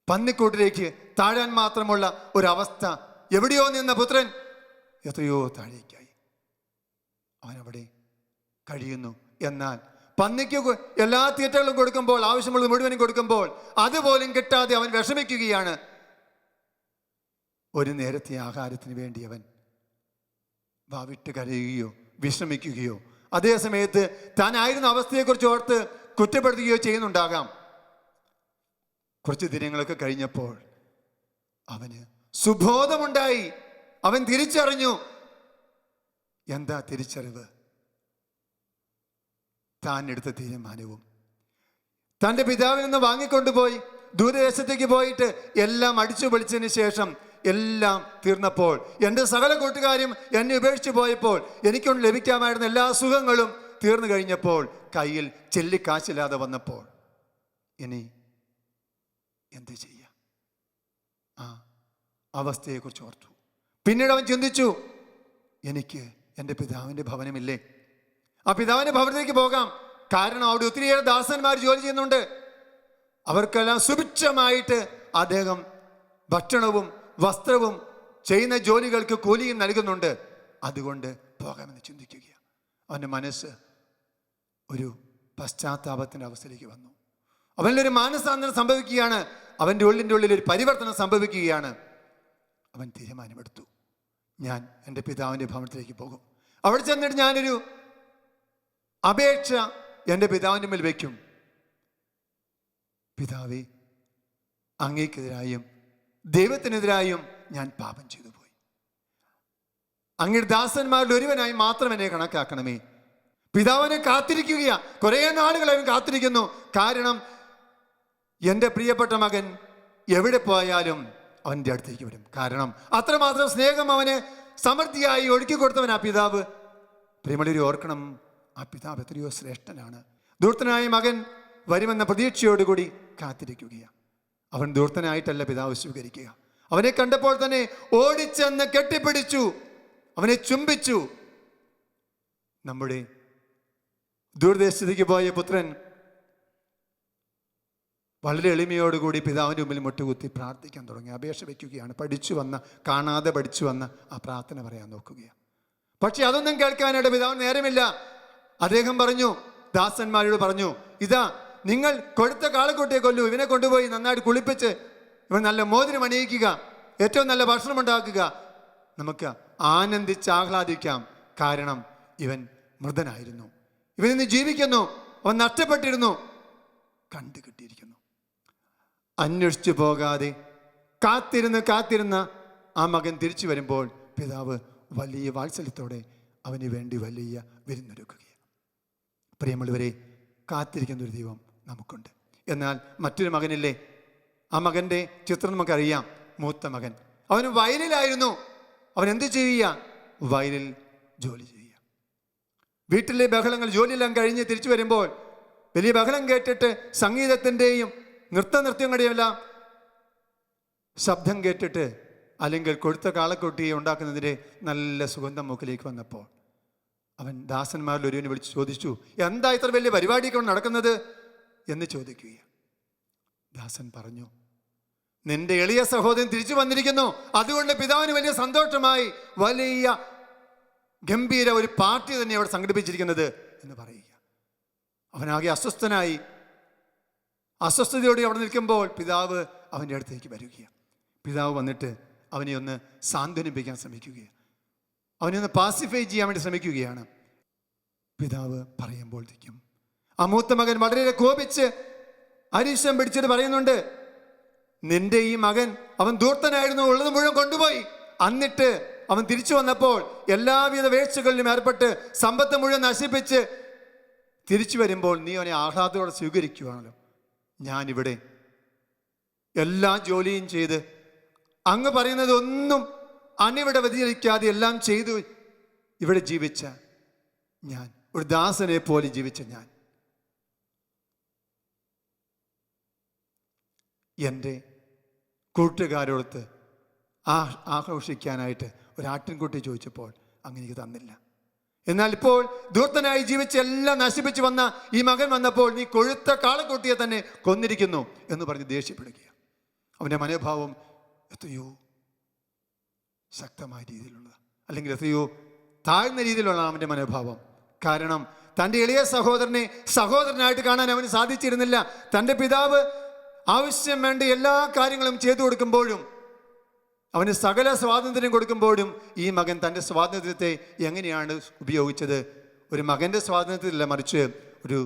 പന്നിക്കൂട്ടിലേക്ക് താഴാൻ മാത്രമുള്ള ഒരവസ്ഥ. എവിടെയോ നിന്ന പുത്രൻ എത്രയോ താഴേക്കായി. അവനവിടെ കഴിയുന്നു. എന്നാൽ പന്നിക്ക് എല്ലാ തീറ്റകളും കൊടുക്കുമ്പോൾ, ആവശ്യമുള്ളത് മുഴുവനും കൊടുക്കുമ്പോൾ അതുപോലും കിട്ടാതെ അവൻ വിഷമിക്കുകയാണ്. ഒരു നേരത്തെ ആഹാരത്തിന് വേണ്ടി അവൻ വാവിട്ട് കരയുകയോ വിശ്രമിക്കുകയോ അതേ സമയത്ത് താനായിരുന്ന അവസ്ഥയെക്കുറിച്ച് ഓർത്ത് കുറ്റപ്പെടുത്തുകയോ ചെയ്യുന്നുണ്ടാകാം. കുറച്ച് ദിനങ്ങളൊക്കെ കഴിഞ്ഞപ്പോൾ അവന് സുബോധമുണ്ടായി. അവൻ തിരിച്ചറിഞ്ഞു. എന്താ തിരിച്ചറിവ്? താൻ എടുത്ത തീരുമാനവും തൻ്റെ പിതാവിൽ നിന്ന് വാങ്ങിക്കൊണ്ടുപോയി ദൂരദേശത്തേക്ക് പോയിട്ട് എല്ലാം അടിച്ചു പൊളിച്ചതിന് ശേഷം എല്ലാം തീർന്നപ്പോൾ, എൻ്റെ സകല കൂട്ടുകാരും എന്നെ ഉപേക്ഷിച്ച് പോയപ്പോൾ, എനിക്കൊണ്ട് ലഭിക്കാമായിരുന്ന എല്ലാ സുഖങ്ങളും തീർന്നു കഴിഞ്ഞപ്പോൾ, കയ്യിൽ ചെല്ലിക്കാശില്ലാതെ വന്നപ്പോൾ ഇനി എന്ത് ചെയ്യാം? ആ അവസ്ഥയെക്കുറിച്ച് ഓർത്തു. പിന്നീട് അവൻ ചിന്തിച്ചു, എനിക്ക് എൻ്റെ പിതാവിൻ്റെ ഭവനമില്ലേ? ആ പിതാവിൻ്റെ ഭവനത്തിലേക്ക് പോകാം. കാരണം അവിടെ ഒത്തിരിയേറെ ദാസന്മാർ ജോലി ചെയ്യുന്നുണ്ട്. അവർക്കെല്ലാം സുഭിക്ഷമായിട്ട് അദ്ദേഹം ഭക്ഷണവും വസ്ത്രവും ചെയ്യുന്ന ജോലികൾക്ക് കൂലിയും നൽകുന്നുണ്ട്. അതുകൊണ്ട് പോകാമെന്ന് ചിന്തിക്കുകയാണ്. അവൻ്റെ മനസ്സ് ഒരു പശ്ചാത്താപത്തിൻ്റെ അവസ്ഥയിലേക്ക് വന്നു. അവനിലൊരു മാനസാന്തരം സംഭവിക്കുകയാണ്. അവൻ്റെ ഉള്ളിൻ്റെ ഉള്ളിൽ ഒരു പരിവർത്തനം സംഭവിക്കുകയാണ്. അവൻ തീരുമാനമെടുത്തു, ഞാൻ എൻ്റെ പിതാവിൻ്റെ ഭവനത്തിലേക്ക് പോകും. അവിടെ ചെന്നിട്ട് ഞാനൊരു അപേക്ഷ എൻ്റെ പിതാവിൻ്റെ മേൽ വയ്ക്കും. പിതാവേ, അങ്ങേക്കെതിരായും ദൈവത്തിനെതിരായും ഞാൻ പാപം ചെയ്തു പോയി. അങ്ങയുടെ ദാസന്മാരിൽ ഒരുവനായി മാത്രം എന്നെ കണക്കാക്കണമേ. പിതാവിനെ കാത്തിരിക്കുകയാണ്. കുറേ നാളുകൾ അവൻ കാത്തിരിക്കുന്നു. കാരണം എൻ്റെ പ്രിയപ്പെട്ട മകൻ എവിടെ പോയാലും അവൻ്റെ അടുത്തേക്ക് വരും. കാരണം അത്രമാത്രം സ്നേഹം അവന് സമൃദ്ധിയായി ഒഴുക്കി കൊടുത്തവൻ ആ പിതാവ്. പ്രിയമുള്ളവരെ ഓർക്കണം, ആ പിതാവ് എത്രയോ ശ്രേഷ്ഠനാണ്. ധൂർത്തനായ മകൻ വരുമെന്ന പ്രതീക്ഷയോടുകൂടി കാത്തിരിക്കുകയാണ്. അവൻ ധൂർത്തനായിട്ടല്ല പിതാവ് സ്വീകരിക്കുക. അവനെ കണ്ടപ്പോൾ തന്നെ ഓടിച്ചെന്ന് കെട്ടിപ്പിടിച്ചു, അവനെ ചുംബിച്ചു. നമ്മുടെ ദൂരദേശത്തേക്ക് പോയ പുത്രൻ വളരെ എളിമയോടുകൂടി പിതാവിൻ്റെ മുമ്പിൽ മുട്ടുകുത്തി പ്രാർത്ഥിക്കാൻ തുടങ്ങി. അപേക്ഷ വയ്ക്കുകയാണ്. കാണാതെ പഠിച്ചു വന്ന ആ പ്രാർത്ഥന പറയാൻ നോക്കുകയാണ്. പക്ഷെ അതൊന്നും കേൾക്കാനായിട്ട് പിതാവിന് നേരമില്ല. അദ്ദേഹം പറഞ്ഞു, ദാസന്മാരോട് പറഞ്ഞു, ഇതാ നിങ്ങൾ കൊടുത്ത കാളക്കുട്ടിയെ കൊല്ലൂ, ഇവനെ കൊണ്ടുപോയി നന്നായിട്ട് കുളിപ്പിച്ച് ഇവൻ നല്ല മോതിരം അണിയിക്കുക, ഏറ്റവും നല്ല ഭക്ഷണം ഉണ്ടാക്കുക, നമുക്ക് ആനന്ദിച്ച് ആഹ്ലാദിക്കാം. കാരണം ഇവൻ മൃതനായിരുന്നു, ഇവൻ ഇന്ന് ജീവിക്കുന്നു, അവൻ നഷ്ടപ്പെട്ടിരുന്നു, കണ്ടു കിട്ടിയിരിക്കുന്നു. അന്വേഷിച്ചു പോകാതെ കാത്തിരുന്ന ആ മകൻ തിരിച്ചു വരുമ്പോൾ പിതാവ് വലിയ വാത്സല്യത്തോടെ അവന് വേണ്ടി വലിയ വിരുന്നൊരുക്കുകയാണ്. പ്രിയമുള്ളവരെ, കാത്തിരിക്കുന്ന ഒരു ദൈവം നമുക്കുണ്ട്. എന്നാൽ മറ്റൊരു മകനില്ലേ? ആ മകൻ്റെ ചിത്രം നമുക്കറിയാം. മൂത്ത മകൻ, അവന് വയലിലായിരുന്നു. അവൻ എന്ത് ചെയ്യുക? വയലിൽ ജോലി ചെയ്യുക. വീട്ടിലെ ബഹളങ്ങൾ, ജോലിയെല്ലാം കഴിഞ്ഞ് തിരിച്ചു വരുമ്പോൾ വലിയ ബഹളം കേട്ടിട്ട് സംഗീതത്തിൻ്റെയും നൃത്തങ്ങളുടെയും എല്ലാം ശബ്ദം കേട്ടിട്ട്, അല്ലെങ്കിൽ കൊഴുത്ത കാളക്കുട്ടിയെ ഉണ്ടാക്കുന്നതിൻ്റെ നല്ല സുഗന്ധം മൂക്കിലേക്ക് വന്നപ്പോൾ അവൻ ദാസന്മാരിൽ ഒരുവനെ വിളിച്ച് ചോദിച്ചു, എന്താ ഇത്ര വലിയ പരിപാടിയൊക്കെ നടക്കുന്നത് എന്ന് ചോദിക്കുകയാണ്. ദാസൻ പറഞ്ഞു, നിന്റെ എളിയ സഹോദരൻ തിരിച്ചു വന്നിരിക്കുന്നു, അതുകൊണ്ട് പിതാവിന് വലിയ സന്തോഷമായി വലിയ ഗംഭീര ഒരു പാർട്ടി തന്നെ അവിടെ സംഘടിപ്പിച്ചിരിക്കുന്നത് എന്ന് പറയുക. അവനാകെ അസ്വസ്ഥനായി അസ്വസ്ഥതയോടെ അവിടെ നിൽക്കുമ്പോൾ പിതാവ് അവൻ്റെ അടുത്തേക്ക് വരികയാണ്. പിതാവ് വന്നിട്ട് അവനെ ഒന്ന് സാന്ത്വനിപ്പിക്കാൻ ശ്രമിക്കുകയാണ്, അവനെ ഒന്ന് പാസിഫൈ ചെയ്യാൻ വേണ്ടി ശ്രമിക്കുകയാണ്. പിതാവ് പറയുമ്പോഴത്തേക്കും ആ മൂത്ത മകൻ വളരെ കോപിച്ച് അരിശം പിടിച്ചിട്ട് പറയുന്നുണ്ട്, നിന്റെ ഈ മകൻ അവൻ ധൂർത്തനായിരുന്നു, ഉള്ളത് മുഴുവൻ കൊണ്ടുപോയി. എന്നിട്ട് അവൻ തിരിച്ചു വന്നപ്പോൾ എല്ലാവിധ വേഴ്ചകളിലും ഏർപ്പെട്ട് സമ്പത്ത് മുഴുവൻ നശിപ്പിച്ച് തിരിച്ചു വരുമ്പോൾ നീ അവനെ ആഹ്ലാദത്തോടെ സ്വീകരിക്കുകയാണല്ലോ. ഞാനിവിടെ എല്ലാ ജോലിയും ചെയ്ത് അങ്ങ് പറയുന്നത് ഒന്നും അന്നിവിടെ വ്യതിചലിക്കാതെ എല്ലാം ചെയ്തു ഇവിടെ ജീവിച്ച ഞാൻ, ഒരു ദാസനെ പോലെ ജീവിച്ച ഞാൻ, എൻ്റെ കൂട്ടുകാരോടൊത്ത് ആഘോഷിക്കാനായിട്ട് ഒരാട്ടിൻകുട്ടി ചോദിച്ചപ്പോൾ അങ്ങനെ എനിക്ക് തന്നില്ല. എന്നാൽ ഇപ്പോൾ ധൂർത്തനായി ജീവിച്ച് എല്ലാം നശിപ്പിച്ച് വന്ന ഈ മകൻ വന്നപ്പോൾ നീ കൊഴുത്ത കാളക്കുട്ടിയെ തന്നെ കൊന്നിരിക്കുന്നു എന്ന് പറഞ്ഞ് ദേഷ്യപ്പെടുകയാണ്. അവൻ്റെ മനോഭാവം എത്രയോ ശക്തമായ രീതിയിലുള്ളത്, അല്ലെങ്കിൽ എത്രയോ താഴ്ന്ന രീതിയിലുള്ള അവൻ്റെ മനോഭാവം. കാരണം തൻ്റെ എളിയ സഹോദരനെ സഹോദരനായിട്ട് കാണാൻ അവന് സാധിച്ചിരുന്നില്ല. തൻ്റെ പിതാവ് ആവശ്യം വേണ്ട എല്ലാ കാര്യങ്ങളും ചെയ്തു കൊടുക്കുമ്പോഴും, അവന് സകല സ്വാതന്ത്ര്യം കൊടുക്കുമ്പോഴും ഈ മകൻ തൻ്റെ സ്വാതന്ത്ര്യത്തെ എങ്ങനെയാണ് ഉപയോഗിച്ചത്? ഒരു മകൻ്റെ സ്വാതന്ത്ര്യത്തിലല്ല, മറിച്ച് ഒരു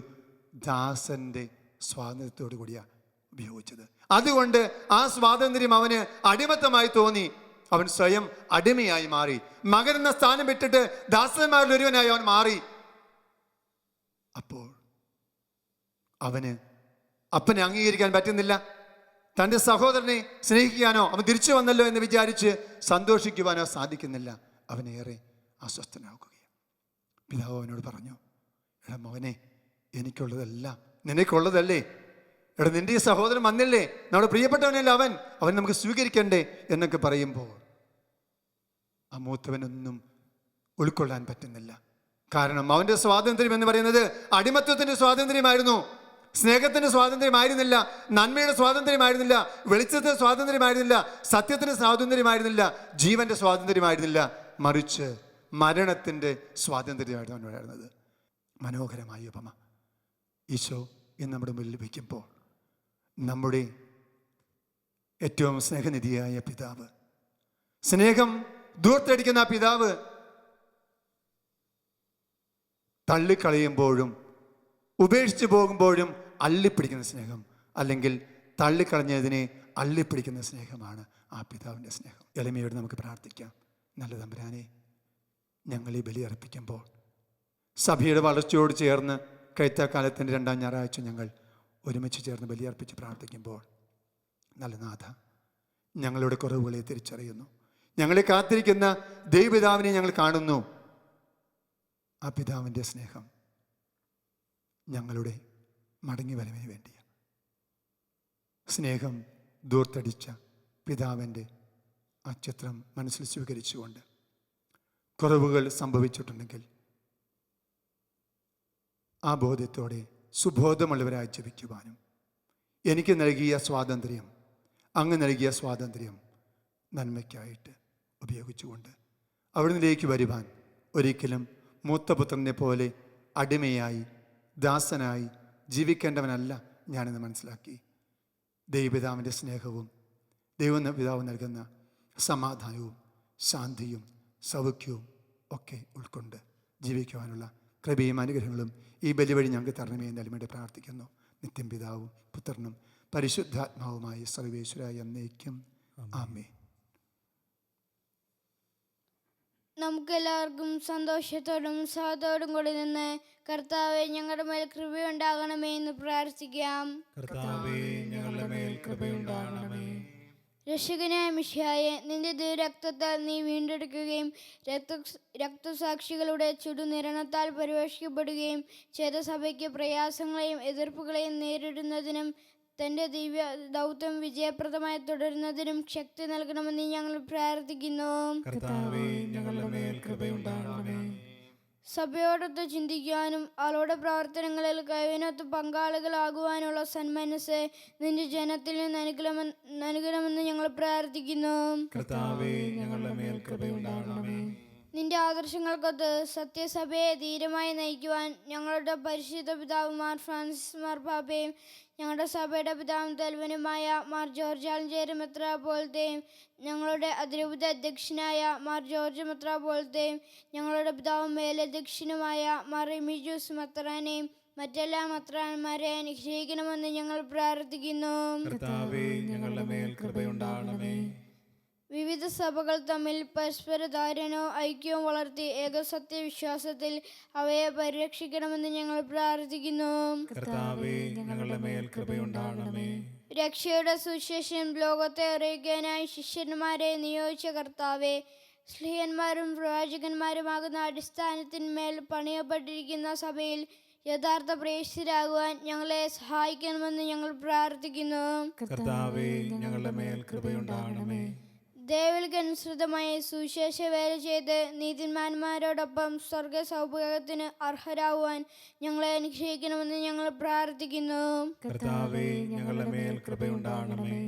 ദാസൻ്റെ സ്വാതന്ത്ര്യത്തോടു കൂടിയാണ് ഉപയോഗിച്ചത്. അതുകൊണ്ട് ആ സ്വാതന്ത്ര്യം അവന് അടിമത്തമായി തോന്നി. അവൻ സ്വയം അടിമയായി മാറി. മകൻ എന്ന സ്ഥാനം വിട്ടിട്ട് ദാസന്മാരിൽ ഒരുവനായി അവൻ മാറി. അപ്പോൾ അവന് അപ്പനെ അംഗീകരിക്കാൻ പറ്റുന്നില്ല. തൻ്റെ സഹോദരനെ സ്നേഹിക്കാനോ അവൻ തിരിച്ചു വന്നല്ലോ എന്ന് വിചാരിച്ച് സന്തോഷിക്കുവാനോ സാധിക്കുന്നില്ല. അവനേറെ അസ്വസ്ഥനാക്കുകയാണ്. പിതാവ് അവനോട് പറഞ്ഞു, എടാ മകനെ, എനിക്കുള്ളതെല്ലാം നിനക്കുള്ളതല്ലേ? എടാ നിന്റെ ഈ സഹോദരൻ വന്നില്ലേ, നമ്മുടെ പ്രിയപ്പെട്ടവനല്ലേ അവൻ നമുക്ക് സ്വീകരിക്കണ്ടേ എന്നൊക്കെ പറയുമ്പോൾ ആ മൂത്തവനൊന്നും ഉൾക്കൊള്ളാൻ പറ്റുന്നില്ല. കാരണം അവൻ്റെ സ്വാതന്ത്ര്യം എന്ന് പറയുന്നത് അടിമത്വത്തിൻ്റെ സ്വാതന്ത്ര്യമായിരുന്നു, സ്നേഹത്തിൻ്റെ സ്വാതന്ത്ര്യമായിരുന്നില്ല, നന്മയുടെ സ്വാതന്ത്ര്യമായിരുന്നില്ല, വെളിച്ചത്തിൻ്റെ സ്വാതന്ത്ര്യമായിരുന്നില്ല, സത്യത്തിൻ്റെ സ്വാതന്ത്ര്യമായിരുന്നില്ല, ജീവൻ്റെ സ്വാതന്ത്ര്യമായിരുന്നില്ല, മറിച്ച് മരണത്തിൻ്റെ സ്വാതന്ത്ര്യമായിരുന്നു അവനുണ്ടായിരുന്നത്. മനോഹരമായ ഉപമ ഈശോ ഇന്ന് നമ്മുടെ മുന്നിൽ വയ്ക്കുമ്പോൾ നമ്മുടെ ഏറ്റവും സ്നേഹനിധിയായ പിതാവ്, സ്നേഹം ദൂർത്തടിക്കുന്ന ആ പിതാവ് തള്ളിക്കളയുമ്പോഴും ഉപേക്ഷിച്ചു പോകുമ്പോഴും അള്ളിപ്പിടിക്കുന്ന സ്നേഹം, അല്ലെങ്കിൽ തള്ളിക്കളഞ്ഞതിനെ അള്ളിപ്പിടിക്കുന്ന സ്നേഹമാണ് ആ പിതാവിൻ്റെ സ്നേഹം. എളിമയോട് നമുക്ക് പ്രാർത്ഥിക്കാം. നല്ല തമ്പുരാനെ, ഞങ്ങൾ ഈ ബലി അർപ്പിക്കുമ്പോൾ സഭയുടെ വളർച്ചയോട് ചേർന്ന് കൈത്താക്കാലത്തിൻ്റെ 2-ാം ഞായറാഴ്ച ഞങ്ങൾ ഒരുമിച്ച് ചേർന്ന് ബലിയർപ്പിച്ച് പ്രാർത്ഥിക്കുമ്പോൾ, നല്ല നാഥ, ഞങ്ങളുടെ കുറവുകളെ തിരിച്ചറിയുന്നു. ഞങ്ങളെ കാത്തിരിക്കുന്ന ദൈവപിതാവിനെ ഞങ്ങൾ കാണുന്നു. ആ പിതാവിൻ്റെ സ്നേഹം ഞങ്ങളുടെ മടങ്ങി വരവിന് വേണ്ടിയാണ്. സ്നേഹം ദൂർത്തടിച്ച പിതാവിൻ്റെ ആ ചിത്രം മനസ്സിൽ സ്വീകരിച്ചുകൊണ്ട് കുറവുകൾ സംഭവിച്ചിട്ടുണ്ടെങ്കിൽ ആ ബോധ്യത്തോടെ സുബോധമുള്ളവരായി ജീവിക്കുവാനും, എനിക്ക് നൽകിയ സ്വാതന്ത്ര്യം, അങ്ങ് നൽകിയ സ്വാതന്ത്ര്യം നന്മയ്ക്കായിട്ട് ഉപയോഗിച്ചുകൊണ്ട് അവിടുന്നിലേക്ക് വരുവാൻ ഒരിക്കലും മൂത്തപുത്രനെ പോലെ അടിമയായി ദാസനായി ജീവിക്കേണ്ടവനല്ല ഞാനെന്ന് മനസ്സിലാക്കി ദൈവപിതാവിൻ്റെ സ്നേഹവും ദൈവപിതാവ് നൽകുന്ന സമാധാനവും ശാന്തിയും സൗഖ്യവും ഒക്കെ ഉൾക്കൊണ്ട് ജീവിക്കുവാനുള്ള കൃപയും അനുഗ്രഹങ്ങളും ഈ ബലി വഴി ഞങ്ങൾക്ക് തരണമേ എന്ന് വേണ്ടി പ്രാർത്ഥിക്കുന്നു. നിത്യം പിതാവും പുത്രനും പരിശുദ്ധാത്മാവുമായി സർവേശ്വരായ എന്നേക്കും ആമേൻ. നമുക്കെല്ലാവർക്കും സന്തോഷത്തോടും സഹത്തോടും കൂടി നിന്ന് കർത്താവെ ഞങ്ങളുടെ മേൽ കൃപയുണ്ടാകണമേ എന്ന് പ്രാർത്ഥിക്കാം. കർത്താവേ, ഞങ്ങളുടെ മേൽ കൃപയുണ്ടാകണമേ. രക്ഷകനായ മിശിഹായെ, നിന്റെ ദുരക്തത്താൽ നീ വീണ്ടെടുക്കുകയും രക്തസാക്ഷികളുടെ ചുടുനിരണത്താൽ പരിവേഷിക്കപ്പെടുകയും ചെയ്ത സഭയ്ക്ക് പ്രയാസങ്ങളെയും എതിർപ്പുകളെയും നേരിടുന്നതിനും തൻ്റെ ദിവ്യ ദൗത്യം വിജയപ്രദമായി തുടരുന്നതിനും ശക്തി നൽകണമെന്ന് ഞങ്ങൾ പ്രാർത്ഥിക്കുന്നു. കർത്താവേ, ഞങ്ങളുടെ മേൽ കൃപയുണ്ടാകണമേ. സഭയോടൊത്ത് ചിന്തിക്കുവാനും അവളുടെ പ്രവർത്തനങ്ങളിൽ കൈവിനൊത്ത് പങ്കാളികളാകുവാനുള്ള സന്മനസ് നിന്റെ ജനത്തിൽ നിന്ന് നൽകണമെന്ന് ഞങ്ങൾ പ്രാർത്ഥിക്കുന്നു. കർത്താവേ, ഞങ്ങളുടെ മേൽ കൃപയുണ്ടാകണമേ. നിന്റെ ആദർശങ്ങൾക്കൊത്ത് സത്യസഭയെ ധീരമായി നയിക്കുവാൻ ഞങ്ങളുടെ പരിശുദ്ധ പിതാവ് മാർ ഫ്രാൻസിസ് മാർപ്പാപ്പയും ഞങ്ങളുടെ സഭയുടെ പിതാവും തലവനുമായ മാർ ജോർജ് ആലഞ്ചേരി മെത്രാപ്പോലത്തെയും ഞങ്ങളുടെ അതിരൂപത അധ്യക്ഷനായ മാർ ജോർജ് മെത്രാപ്പോലത്തെയും ഞങ്ങളുടെ പിതാവും മേലധ്യക്ഷനുമായ മാർ എമിജൂസ് മെത്രാനെയും മറ്റെല്ലാ മെത്രാന്മാരെ അനുഗ്രഹിക്കണമെന്ന് ഞങ്ങൾ പ്രാർത്ഥിക്കുന്നു. കർത്താവേ, ഞങ്ങളുടെ മേൽ കൃപയുണ്ടാകണമേ. വിവിധ സഭകൾ തമ്മിൽ പരസ്പര ധാരണവും ഐക്യവും വളർത്തി ഏകസത്യ വിശ്വാസത്തിൽ അവയെ പരിരക്ഷിക്കണമെന്ന് ഞങ്ങൾ പ്രാർത്ഥിക്കുന്നു. കർത്താവേ, ഞങ്ങളുടെ മേൽ കൃപയുണ്ടാകണമേ. രക്ഷയുടെ സുവിശേഷം ലോകത്തെ അറിയിക്കാനായി ശിഷ്യന്മാരെ നിയോഗിച്ച കർത്താവേ, സ്ലീഹന്മാരും പ്രവാചകന്മാരുമാകുന്ന അടിസ്ഥാനത്തിന്മേൽ പണിയപ്പെട്ടിരിക്കുന്ന സഭയിൽ യഥാർത്ഥ പ്രേക്ഷിതരാകുവാൻ ഞങ്ങളെ സഹായിക്കണമെന്ന് ഞങ്ങൾ പ്രാർത്ഥിക്കുന്നു. കർത്താവേ, ഞങ്ങളുടെ മേൽ കൃപയുണ്ടാകണമേ. ദേവൽക്കനുസൃതമായി സുവിശേഷ വേല ചെയ്ത് നീതിമാന്മാരോടൊപ്പം സ്വർഗ സൗഭാഗ്യത്തിന് അർഹരാകുവാൻ ഞങ്ങളെ അനുഗ്രഹിക്കണമെന്ന് ഞങ്ങൾ പ്രാർത്ഥിക്കുന്നു. കർത്താവേ, ഞങ്ങളുടെ മേൽ കൃപയുണ്ടാകണമേ.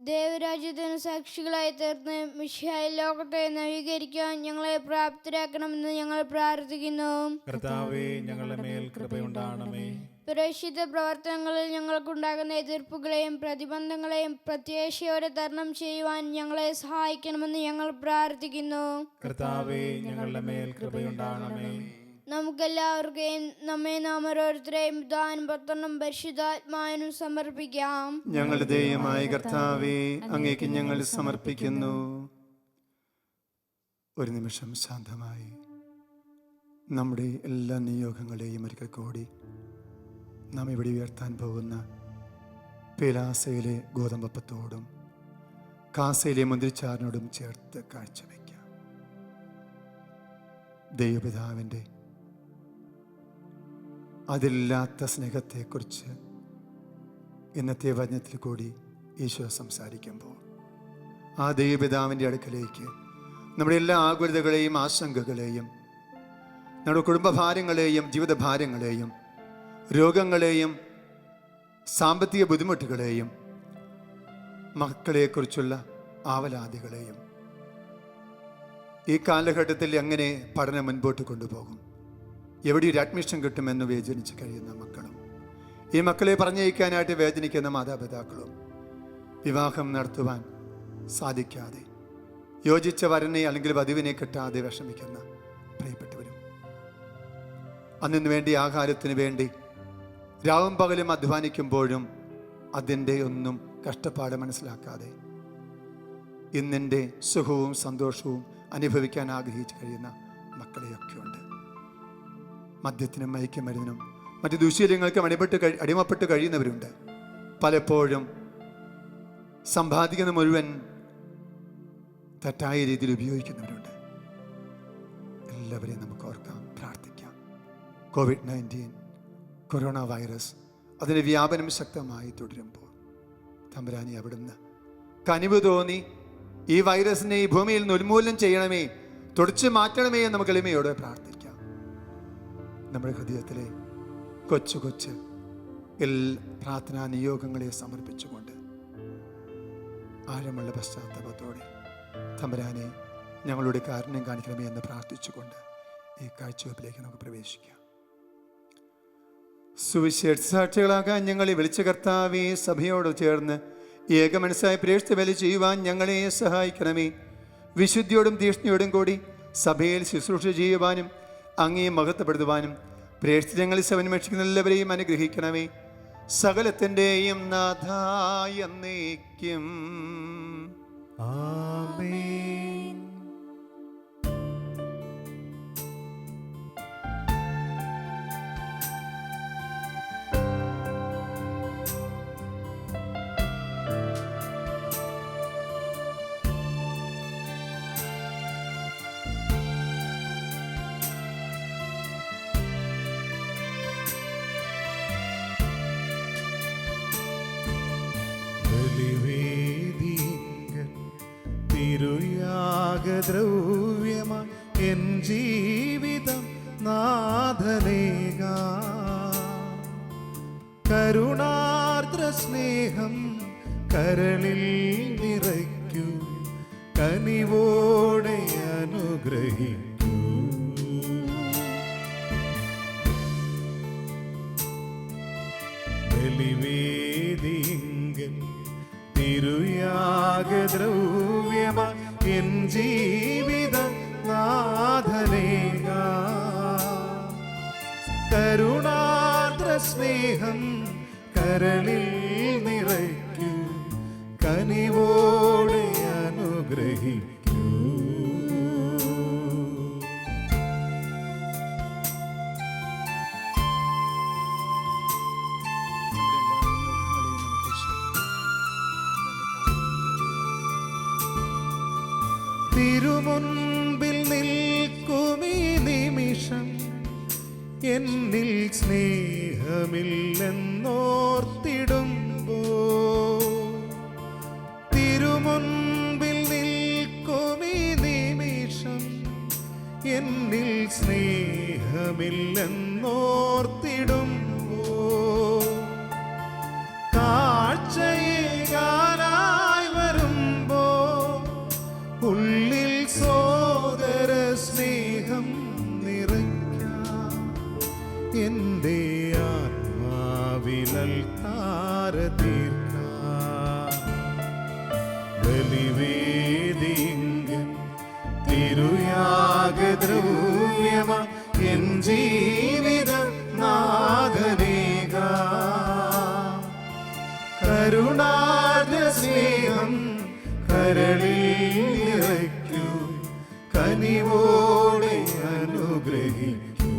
ദേവരാജ്യത്തിന് സാക്ഷികളായി തീർന്ന് മിശിഹായിൽ ലോകത്തെ നവീകരിക്കാൻ ഞങ്ങളെ പ്രാപ്തരാക്കണമെന്ന് ഞങ്ങൾ പ്രാർത്ഥിക്കുന്നു. കർത്താവേ, ഞങ്ങളുടെ മേൽ കൃപയുണ്ടാകണമേ. പ്രേക്ഷിത പ്രവർത്തനങ്ങളിൽ ഞങ്ങൾക്കുണ്ടാകുന്ന എതിർപ്പുകളെയും പ്രതിബന്ധങ്ങളെയും പ്രത്യാശയോടെ തരണം ചെയ്യുവാൻ ഞങ്ങളെ സഹായിക്കണമെന്ന് ഞങ്ങൾ പ്രാർത്ഥിക്കുന്നു. കർത്താവേ, ഞങ്ങളുടെ മേൽ കൃപയുണ്ടാകണമേ. നമുക്കെല്ലാവർക്കും നമ്മെ നാം ഓരോരുത്തരെയും പിതാവിനും പുത്രനും പരിശുദ്ധാത്മാവിനും സമർപ്പിക്കാം. ഞങ്ങളുടെ ദൈവമായ കർത്താവേ, അങ്ങേക്ക് ഞങ്ങൾ സമർപ്പിക്കുന്നു. ഒരു നിമിഷം ശാന്തമായി നമ്മുടെ എല്ലാ നിയോഗങ്ങളെയും ഒരിക്കൽ കൂടി നാം ഇവിടെ ഉയർത്താൻ പോകുന്ന പേലാസയിലെ ഗോതമ്പപ്പത്തോടും കാസയിലെ മുന്തിരിച്ചാറിനോടും ചേർത്ത് കാഴ്ചവെക്കാം. ദൈവപിതാവിൻ്റെ അതില്ലാത്ത സ്നേഹത്തെക്കുറിച്ച് ഇന്നത്തെ വചനത്തിൽ കൂടി ഈശോ സംസാരിക്കുമ്പോൾ ആ ദൈവപിതാവിൻ്റെ അടുക്കലേക്ക് നമ്മുടെ എല്ലാ ആകുലതകളെയും ആശങ്കകളെയും നമ്മുടെ കുടുംബഭാരങ്ങളെയും ജീവിതഭാരങ്ങളെയും രോഗങ്ങളെയും സാമ്പത്തിക ബുദ്ധിമുട്ടുകളെയും മക്കളെക്കുറിച്ചുള്ള ആവലാതികളെയും ഈ കാലഘട്ടത്തിൽ എങ്ങനെ പഠനം മുൻപോട്ട് കൊണ്ടുപോകും, എവിടെ ഒരു അഡ്മിഷൻ കിട്ടുമെന്ന് വേദനിച്ച് കഴിയുന്ന മക്കളും ഈ മക്കളെ പറഞ്ഞയക്കാനായിട്ട് വേദനിക്കുന്ന മാതാപിതാക്കളും വിവാഹം നടത്തുവാൻ സാധിക്കാതെ യോജിച്ച വരനെ അല്ലെങ്കിൽ വധുവിനെ കിട്ടാതെ വിഷമിക്കുന്ന പ്രിയപ്പെട്ടവരും അന്നിന് വേണ്ടി ആഹാരത്തിന് വേണ്ടി രാവും പകലും അധ്വാനിക്കുമ്പോഴും അതിൻ്റെ ഒന്നും കഷ്ടപ്പാട് മനസ്സിലാക്കാതെ ഇന്നിൻ്റെ സുഖവും സന്തോഷവും അനുഭവിക്കാൻ ആഗ്രഹിച്ച് കഴിയുന്ന മക്കളെയൊക്കെയുണ്ട്. മദ്യത്തിനും മയക്കുമരുന്നിനും മറ്റു ദുശ്ശീലങ്ങൾക്കും അടിമപ്പെട്ട് കഴിയുന്നവരുണ്ട്. പലപ്പോഴും സമ്പാദിക്കുന്ന മുഴുവൻ തെറ്റായ രീതിയിൽ ഉപയോഗിക്കുന്നവരുണ്ട്. എല്ലാവരെയും നമുക്ക് ഓർക്കാം, പ്രാർത്ഥിക്കാം. COVID-19 കൊറോണ വൈറസ് അതിൻ്റെ വ്യാപനം ശക്തമായി തുടരുമ്പോൾ തമ്പുരാനെ അവിടുന്ന് കനിവ് തോന്നി ഈ വൈറസിനെ ഈ ഭൂമിയിൽ നിന്ന് ഉന്മൂലനം ചെയ്യണമേ, തുടച്ചു മാറ്റണമേ എന്ന് നമുക്ക് എളിമയോടെ പ്രാർത്ഥിക്കാം. നമ്മുടെ ഹൃദയത്തിലെ കൊച്ചു കൊച്ചു പ്രാർത്ഥനാ നിയോഗങ്ങളെ സമർപ്പിച്ചുകൊണ്ട് ആഴമുള്ള പശ്ചാത്തലത്തോടെ തമ്പുരാനെ ഞങ്ങളുടെ കാരുണ്യം കാണിക്കണമേ എന്ന് പ്രാർത്ഥിച്ചുകൊണ്ട് ഈ കാഴ്ചവെപ്പിലേക്ക് നമുക്ക് പ്രവേശിക്കാം. സുവിശേഷ സാക്ഷികളാകാൻ ഞങ്ങളെ വിളിച്ച കർത്താവേ, സഭയോട് ചേർന്ന് ഏകമനസ്സായി പ്രേക്ഷിത വേല ചെയ്യുവാൻ ഞങ്ങളെ സഹായിക്കണമേ. വിശുദ്ധിയോടും തീഷ്ണയോടും കൂടി സഭയിൽ ശുശ്രൂഷ ചെയ്യുവാനും അങ്ങേ മഹത്വപ്പെടുത്തുവാനും പ്രേക്ഷിതങ്ങളിൽ സേവനമേക്ഷിക്കുന്ന എല്ലാവരെയും അനുഗ്രഹിക്കണമേ. സകലത്തിൻ്റെയും നാഥായ എന്നേക്കും ആമേൻ. ബലിവേദിയിങ്കൽ തിരുയാഗദ്രവ്യമായി എൻ ജീവിതം നാഥനേക. കരുണാർദ്ര സ്നേഹം കരളിൽ നിറയ്ക്കൂ, കനിവോടെ അനുഗ്രഹിക്കൂ. ബലിവേദിയിങ്കൽ തിരുയാഗദ്രവ്യമായി എൻ ജീവിതം നാഥനേക. കരുണാർദ്ര സ്നേഹം കരളിൽ നിറയ്ക്കൂ, കനിവോടെ അനുഗ്രഹിക്കൂ. തിരുമുൻപിൽ നിൽക്കുമീ നിമിഷം എന്നിൽ സ്നേഹമില്ലെന്നോർത്തിടുമ്പോ. തിരുമുൻപിൽ നിൽക്കുമീ നിമിഷം എന്നിൽ സ്നേഹമില്ലെന്നോർത്തിടുമ്പോ. കാഴ്ചയേകാനായി വരുമ്പോ ഉള്ളിൽ സോദര സ്നേഹം നിറയ്ക്കാം. എൻ്റെ ആത്മാവിലൽ താരതീർക്കാം. ബലിവേദിയിങ്കൽ തിരുയാഗദ്രവ്യമായി എൻ ജീവിതം നാഥനേക. കരുണാർദ്ര സ്നേഹം കരളിൽ നിറയ്ക്കൂ, കനിവോടെ അനുഗ്രഹിക്കൂ.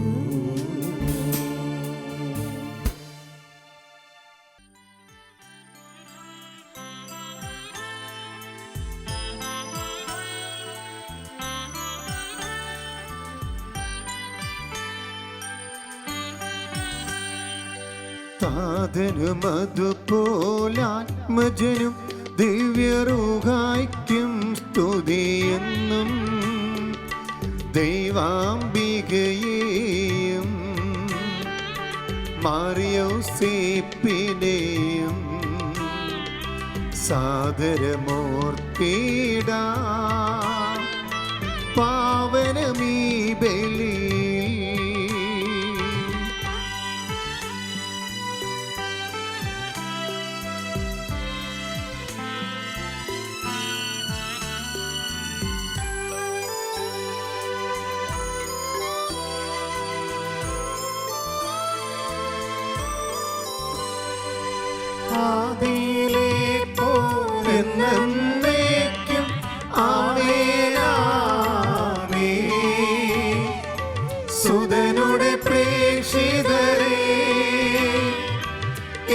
താതനും അതുപോലാത്മജനും ദിവ്യരൂഹായ്ക്കും സ്തുതിയെന്നും ദൈവാംബികയെയും മറിയൗസേപ്പിനെയും സാദരമോർത്തിടാം. പാവനമീ ബലി ആദിയിലെ പോലെന്നേക്കും ആമേനാമേൻ. സുതനുടെ പ്രേക്ഷിതരേ,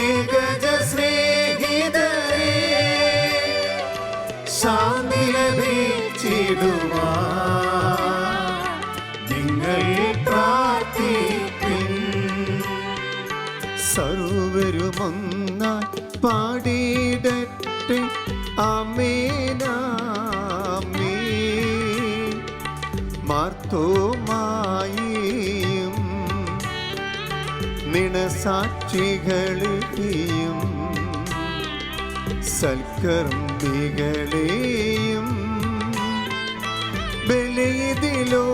ഏകജ സ്നേഹിതരേ, ശാന്തി ലഭിച്ചിടുവാൻ നിങ്ങൾ പ്രാർത്ഥിപ്പിൻ. സർവരുമൊന്നായി പാടിയിടട്ടെ ആമേനാമേൻ. മാർത്തോമായെയും നിണസാക്ഷികളെയും സൽക്കർമ്മികളെയും ബലിയിതിലോർത്തിടാം.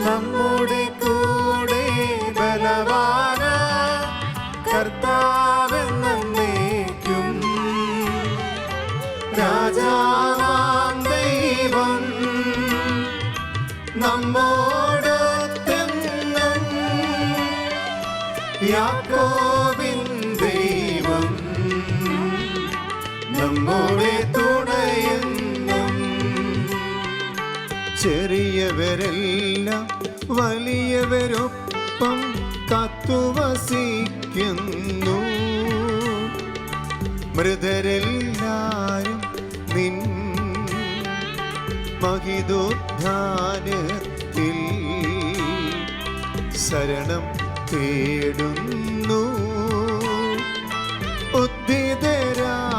നമ്മുടെ കൂടെ ബലവാന കർത്താവെന്നേക്കും. രാജാവാം ദൈവം നമ്മോടൊത്തെന്നും. യാക്കോബിൻ ദൈവം നമ്മുടെ തുണയെന്നും. ചെറിയവരെല്ലാം വലിയവരൊപ്പം കാത്തുവസിക്കുന്നു. മൃതരെല്ലാരും നിൻ മഹിതോദ്ധാനത്തിൽ ശരണം തേടുന്നു ഉദ്ധിതരായിടുവാൻ.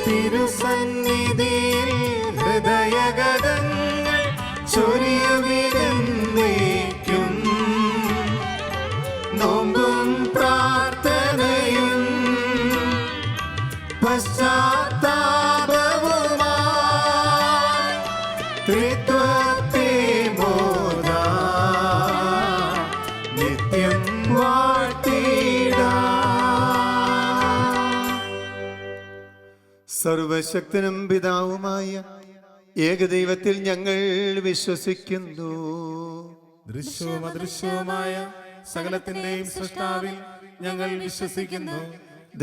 തിരുസന്നിധിയിൽ ഹൃദയഗതങ്ങൾ ചൊരിയുവിരെന്നേക്കും നോമ്പും പ്രാർത്ഥനയും പശ്ചാത്താപവുമായി ത്രിത്വത്തെ മോദാം നിത്യം വാഴ്ത്തിടാം. സർവശക്തനും പിതാവുമായ ഏകദൈവത്തിൽ ഞങ്ങൾ വിശ്വസിക്കുന്നു. ദൃശ്യവും അദൃശ്യവുമായ സകലത്തിന്റെയും സൃഷ്ടാവിൽ ഞങ്ങൾ വിശ്വസിക്കുന്നു.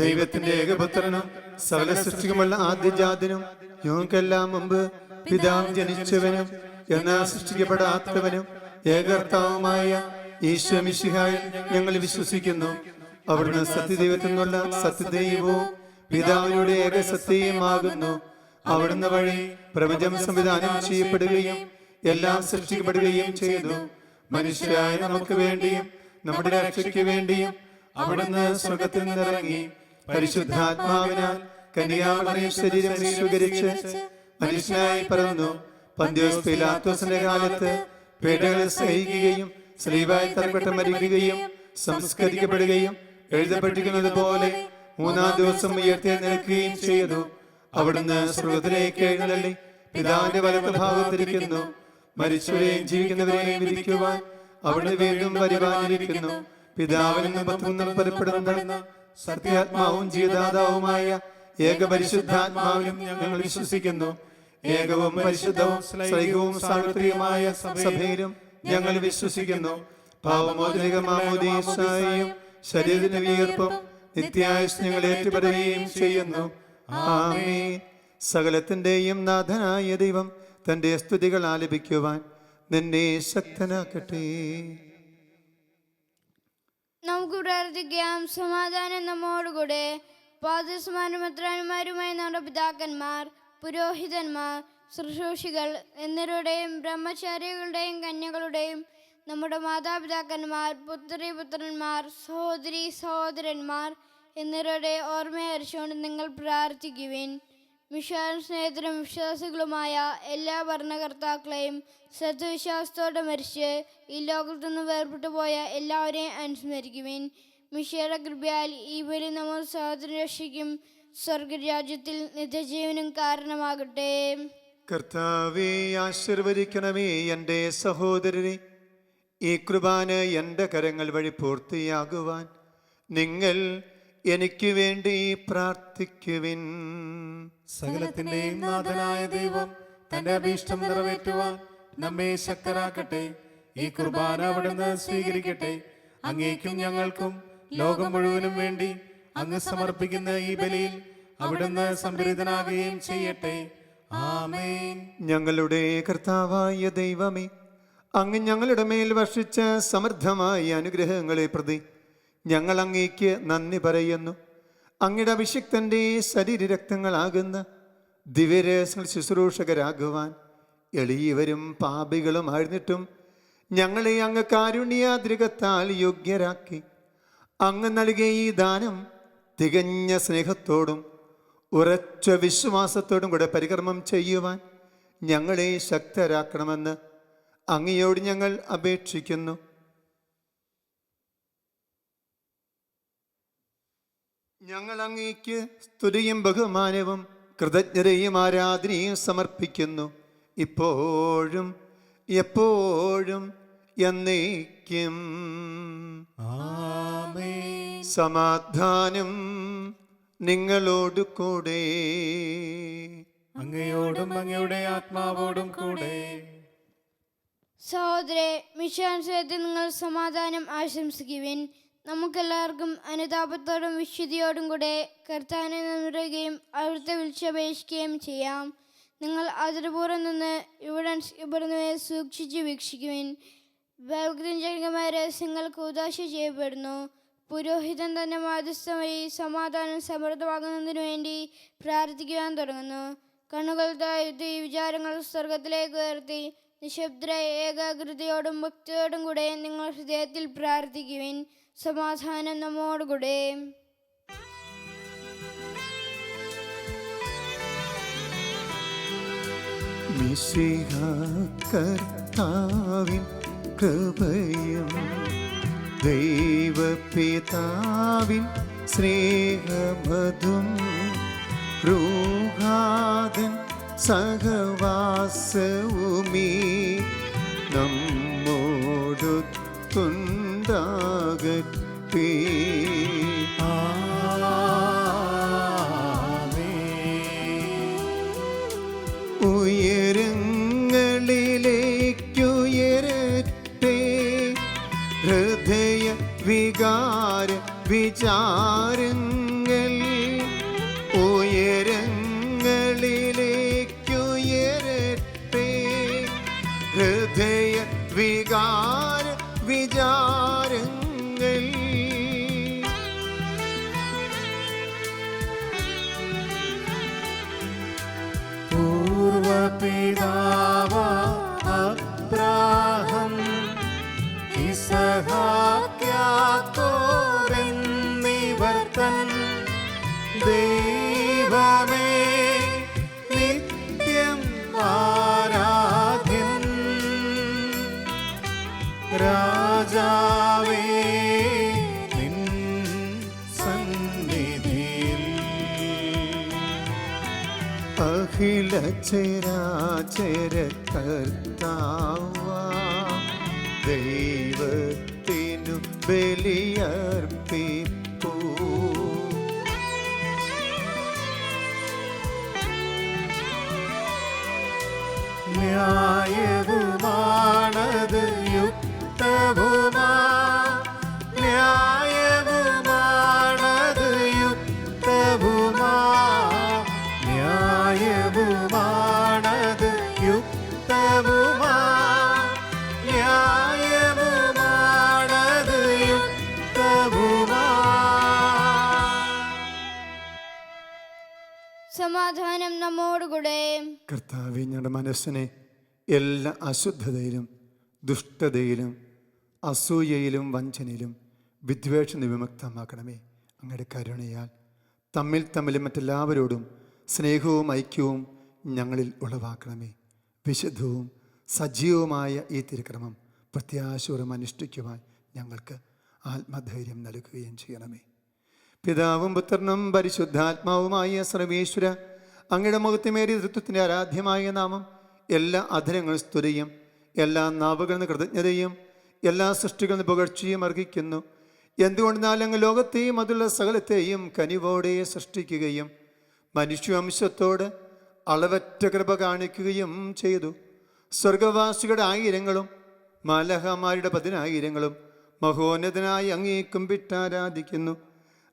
ദൈവത്തിന്റെ ഏകപുത്രനും സകല സൃഷ്ടിക്കുമുള്ള ആദ്യജാതനും ഞങ്ങൾക്കെല്ലാം മുമ്പ് പിതാവ് ജനിച്ചവനും എന്നാൽ സൃഷ്ടിക്കപ്പെടാത്തവനും ഏകർത്താവുമായ ഈശോ മിശിഹായിൽ ഞങ്ങൾ വിശ്വസിക്കുന്നു. അവിടുന്ന് സത്യദൈവത്തിൽ നിന്നുള്ള സത്യദൈവവും പിതാവിനോട് ഏകസത്യമാകുന്നു. അവിടുന്ന് വഴി പ്രപഞ്ചം സംവിധാനം ചെയ്യപ്പെടുകയും എല്ലാം സൃഷ്ടിക്കപ്പെടുകയും ചെയ്തു. മനുഷ്യരായ നമുക്ക് വേണ്ടിയും നമ്മുടെ രക്ഷയ്ക്ക് വേണ്ടിയും അവിടുന്ന് സ്വർഗത്തിൽ നിന്നിറങ്ങി പരിശുദ്ധാത്മാവിനാൽ കന്യാമറിയ ശരീരം സ്വീകരിച്ച് മനുഷ്യനായി പിറന്നു. പന്തിയോസ് പീലാത്തോസിന്റെ കാലത്ത് പീഡകൾ സഹിക്കുകയും സ്ലീബായി തറപ്പെട്ട് മരിക്കുകയും സംസ്കരിക്കപ്പെടുകയും എഴുതപ്പെട്ടിരിക്കുന്നത് പോലെ മൂന്നാം ദിവസം ഉയർത്തെഴുന്നേൽക്കുകയും ചെയ്തു. അവിടുന്ന് സ്വർഗ്ഗത്തിലേക്ക് എഴുന്നള്ളി പിതാവിന്റെ വലത്ത് ഭാഗത്തിരിക്കുന്നു. മരിച്ചവരെയും ജീവിക്കുന്നവരെയും വിധിക്കുവാൻ അവിടുന്ന് വീണ്ടും വരുവാനിരിക്കുന്നു. പിതാവിൽ നിന്നും പുത്രനിൽ നിന്നും പുറപ്പെടുന്ന സത്യാത്മാവും ജീവദാതാവുമായ ഏകപരിശുദ്ധാത്മാവിലും ഞങ്ങൾ വിശ്വസിക്കുന്നു. ഏകവും പരിശുദ്ധവും സ്ലൈകവും സാർവത്രികമായ സഭയിലും ഞങ്ങൾ വിശ്വസിക്കുന്നു. പാപമോചനിക മാമോദീസായും ശരീരത്തിന്റെ വിയർപ്പും നിത്യായുസ് ഞങ്ങൾ ഏറ്റുപറയുകയും ചെയ്യുന്നു. ആമേൻ. സകലത്തിന്റെയും നാഥനായ ദൈവം തന്റെ സ്തുതികൾ ആലപിക്കുവാൻ നിന്നെ ശക്തനാക്കട്ടെ. നമുക്ക് പ്രാർത്ഥിക്കാം. സമാധാനം നമ്മോടുകൂടെ. പാദസ്മാനമത്രാന്മാരുമായി നമ്മുടെ പിതാക്കന്മാർ, പുരോഹിതന്മാർ, ശുശ്രൂഷികൾ എന്നിവരുടെയും ബ്രഹ്മചാരികളുടെയും കന്യകളുടെയും നമ്മുടെ മാതാപിതാക്കന്മാർ, പുത്രന്മാർ, സഹോദരി സഹോദരന്മാർ എന്നിവരുടെ ഓർമ്മയരിച്ചുകൊണ്ട് നിങ്ങൾ പ്രാർത്ഥിക്കുവിൻ. വിശ്വാസ സ്നേഹിതരും വിശ്വാസികളുമായ എല്ലാ ഭരണകർത്താക്കളെയും സത്യവിശ്വാസത്തോടെ മരിച്ച് ഈ ലോകത്തു നിന്ന് വേർപെട്ടു പോയ എല്ലാവരെയും അനുസ്മരിക്കുവിൻ. മിശിഹായുടെ കൃപയാൽ ഈ ബലി നമ്മൾ സഹോദര രക്ഷയ്ക്കും സ്വർഗരാജ്യത്തിൽ നിത്യജീവനും കാരണമാകട്ടെ. കർത്താവേ, ആശീർവദിക്കണമേ എൻ്റെ സഹോദരനെ. ഈ കുർബാന എൻ്റെ കരങ്ങൾ വഴി പൂർത്തിയാകുവാൻ നിങ്ങൾ എനിക്ക് വേണ്ടി പ്രാർത്ഥിക്കുവിൻ. സകലത്തിന്റെയും നാഥനായ ദൈവം തന്റെ അഭീഷ്ടം നിറവേറ്റുവാൻ നമ്മെ ശക്തരാക്കട്ടെ. ഈ കുർബാന അവിടുന്ന് സ്വീകരിക്കട്ടെ. അങ്ങേക്കും ഞങ്ങൾക്കും ലോകം മുഴുവനും വേണ്ടി അങ്ങ് സമർപ്പിക്കുന്ന ഈ ബലിയിൽ അവിടുന്ന് സംപ്രീതനാകുകയും ചെയ്യട്ടെ. ആമേൻ. ഞങ്ങളുടെ കർത്താവായ ദൈവമേ, അങ്ങ് ഞങ്ങളുടെ മേൽ വർഷിച്ച സമൃദ്ധമായ അനുഗ്രഹങ്ങളെ പ്രതി ഞങ്ങൾ അങ്ങേക്ക് നന്ദി പറയുന്നു. അങ്ങയുടെ അഭിഷിക്തന്റെ ശരീരരക്തങ്ങളാകുന്ന ദിവ്യരഹസ്യ ശുശ്രൂഷകരാകുവാൻ എളിയവരും പാപികളും ആയിരുന്നിട്ടും ഞങ്ങളെ അങ്ങ് കാരുണ്യാദ്രികത്താൽ യോഗ്യരാക്കി. അങ്ങ് നൽകിയ ഈ ദാനം തികഞ്ഞ സ്നേഹത്തോടും ഉറച്ച വിശ്വാസത്തോടും കൂടെ പരികർമ്മം ചെയ്യുവാൻ ഞങ്ങളെ ശക്തരാക്കണമെന്ന് അങ്ങയോട് ഞങ്ങൾ അപേക്ഷിക്കുന്നു. ഞങ്ങൾ അങ്ങേക്ക് സ്തുതിയും ബഹുമാനവും കൃതജ്ഞതയും ആരാധനയും സമർപ്പിക്കുന്നു, ഇപ്പോഴും എപ്പോഴും എന്നേക്കും. ആമേൻ. സമാധാനം നിങ്ങളോട് കൂടെ. അങ്ങയോടും അങ്ങയുടെ ആത്മാവോടും കൂടെ. സഹോദരേ, പ്രതീക്ഷാനുസരിച്ച് നിങ്ങൾ സമാധാനം ആശംസിക്കുവിൻ. നമുക്കെല്ലാവർക്കും അനുതാപത്തോടും വിശുദ്ധിയോടും കൂടെ കർത്താവിനെ നിറയുകയും അവിടുത്തെ വിളിച്ചപേക്ഷിക്കുകയും ചെയ്യാം. നിങ്ങൾ ആദരപൂർവ്വം നിന്ന് ഇവിടുന്ന് സൂക്ഷിച്ച് വീക്ഷിക്കുവിൻ. ഭൗതികമായ രഹസ്യങ്ങൾ കൂദാശ ചെയ്യപ്പെടുന്നു. പുരോഹിതൻ തന്നെ മാധ്യസ്ഥം വഴി സമാധാനം സമൃദ്ധമാകുന്നതിനു വേണ്ടി പ്രാർത്ഥിക്കുവാൻ തുടങ്ങുന്നു. കണ്ണുകൾ താഴ്ത്തി വിചാരങ്ങൾ സ്വർഗത്തിലേക്ക് ഉയർത്തി നിശബ്ദ ഏകാഗ്രതയോടും ഭക്തിയോടും കൂടെ നിങ്ങൾ ഹൃദയത്തിൽ പ്രാർത്ഥിക്കുവിൻ. സമാധാനം നമ്മോടുകൂടെ. മിശിഹാ കർത്താവിൻ കൃപയും ദൈവപിതാവിൻ സ്നേഹമതും റൂഹാദൻ സഹവാസവുമീ നമ്മോടൊത്തുണ്ടാകട്ടെ. ഉയരങ്ങളിലേക്കുയരട്ടെ ഹൃദയ വികാര വിചാരങ്ങൾ. ഉയരങ്ങളിലേക്കുയരട്ടെ ഹൃദയ വികാര വിചാരങ്ങൾ. പൂർവപിതാവ അബ്രാഹം യിസ്ഹാക്ക് തൻ ദൈവമേ നിത്യം ആരാധ്യൻ. രാജാവേ നിൻ സന്നിധിയിൽ അഖില ചരാചര കർത്താവാ ദൈവത്തിനു ബലിയർപ്പിപ്പൂ. ന്യായവുമാണത് യുക്തവുമാ ന്യായവുമാണത് യുക്തവുമാ ന്യായവുമാണത് യുക്തവുമാ ന്യായവുമാണത് യുക്തവുമാ. സമാധാനം നമ്മോടുകൂടെ. കർത്താവേ, ഞങ്ങളുടെ മനസ്സിനെ എല്ലാ അശുദ്ധതയിലും ദുഷ്ടതയിലും അസൂയയിലും വഞ്ചനയിലും വിദ്വേഷ വിമുക്തമാക്കണമേ. അങ്ങയുടെ കരുണയാൽ തമ്മിലും മറ്റെല്ലാവരോടും സ്നേഹവും ഐക്യവും ഞങ്ങളിൽ ഉളവാക്കണമേ. വിശുദ്ധവും സജീവവുമായ ഈ തിരുക്രമം പ്രത്യാശയോടും അനുഷ്ഠിക്കുവാൻ ഞങ്ങൾക്ക് ആത്മധൈര്യം നൽകുകയും ചെയ്യണമേ. പിതാവും പുത്രനും പരിശുദ്ധാത്മാവുമായ സർവേശ്വര, അങ്ങയുടെ മുഖത്തുമേറിയ തൃത്വത്തിൻ്റെ ആരാധ്യമായ നാമം എല്ലാ അധരങ്ങളും സ്തുതിയും എല്ലാ നാവുകളും കൃതജ്ഞതയും എല്ലാ സൃഷ്ടികളും പുകഴ്ചയും അർഹിക്കുന്നു. എന്തുകൊണ്ടെന്നാൽ അങ്ങ് ലോകത്തെയും അതുള്ള സകലത്തെയും കനിവോടെ സൃഷ്ടിക്കുകയും മനുഷ്യവംശത്തോട് അളവറ്റ കൃപ കാണിക്കുകയും ചെയ്തു. സ്വർഗവാസികളുടെ ആയിരങ്ങളും മാലഹമാരുടെ 10,000 മഹോന്നതനായി അങ്ങേ കുമ്പിട്ടാരാധിക്കുന്നു.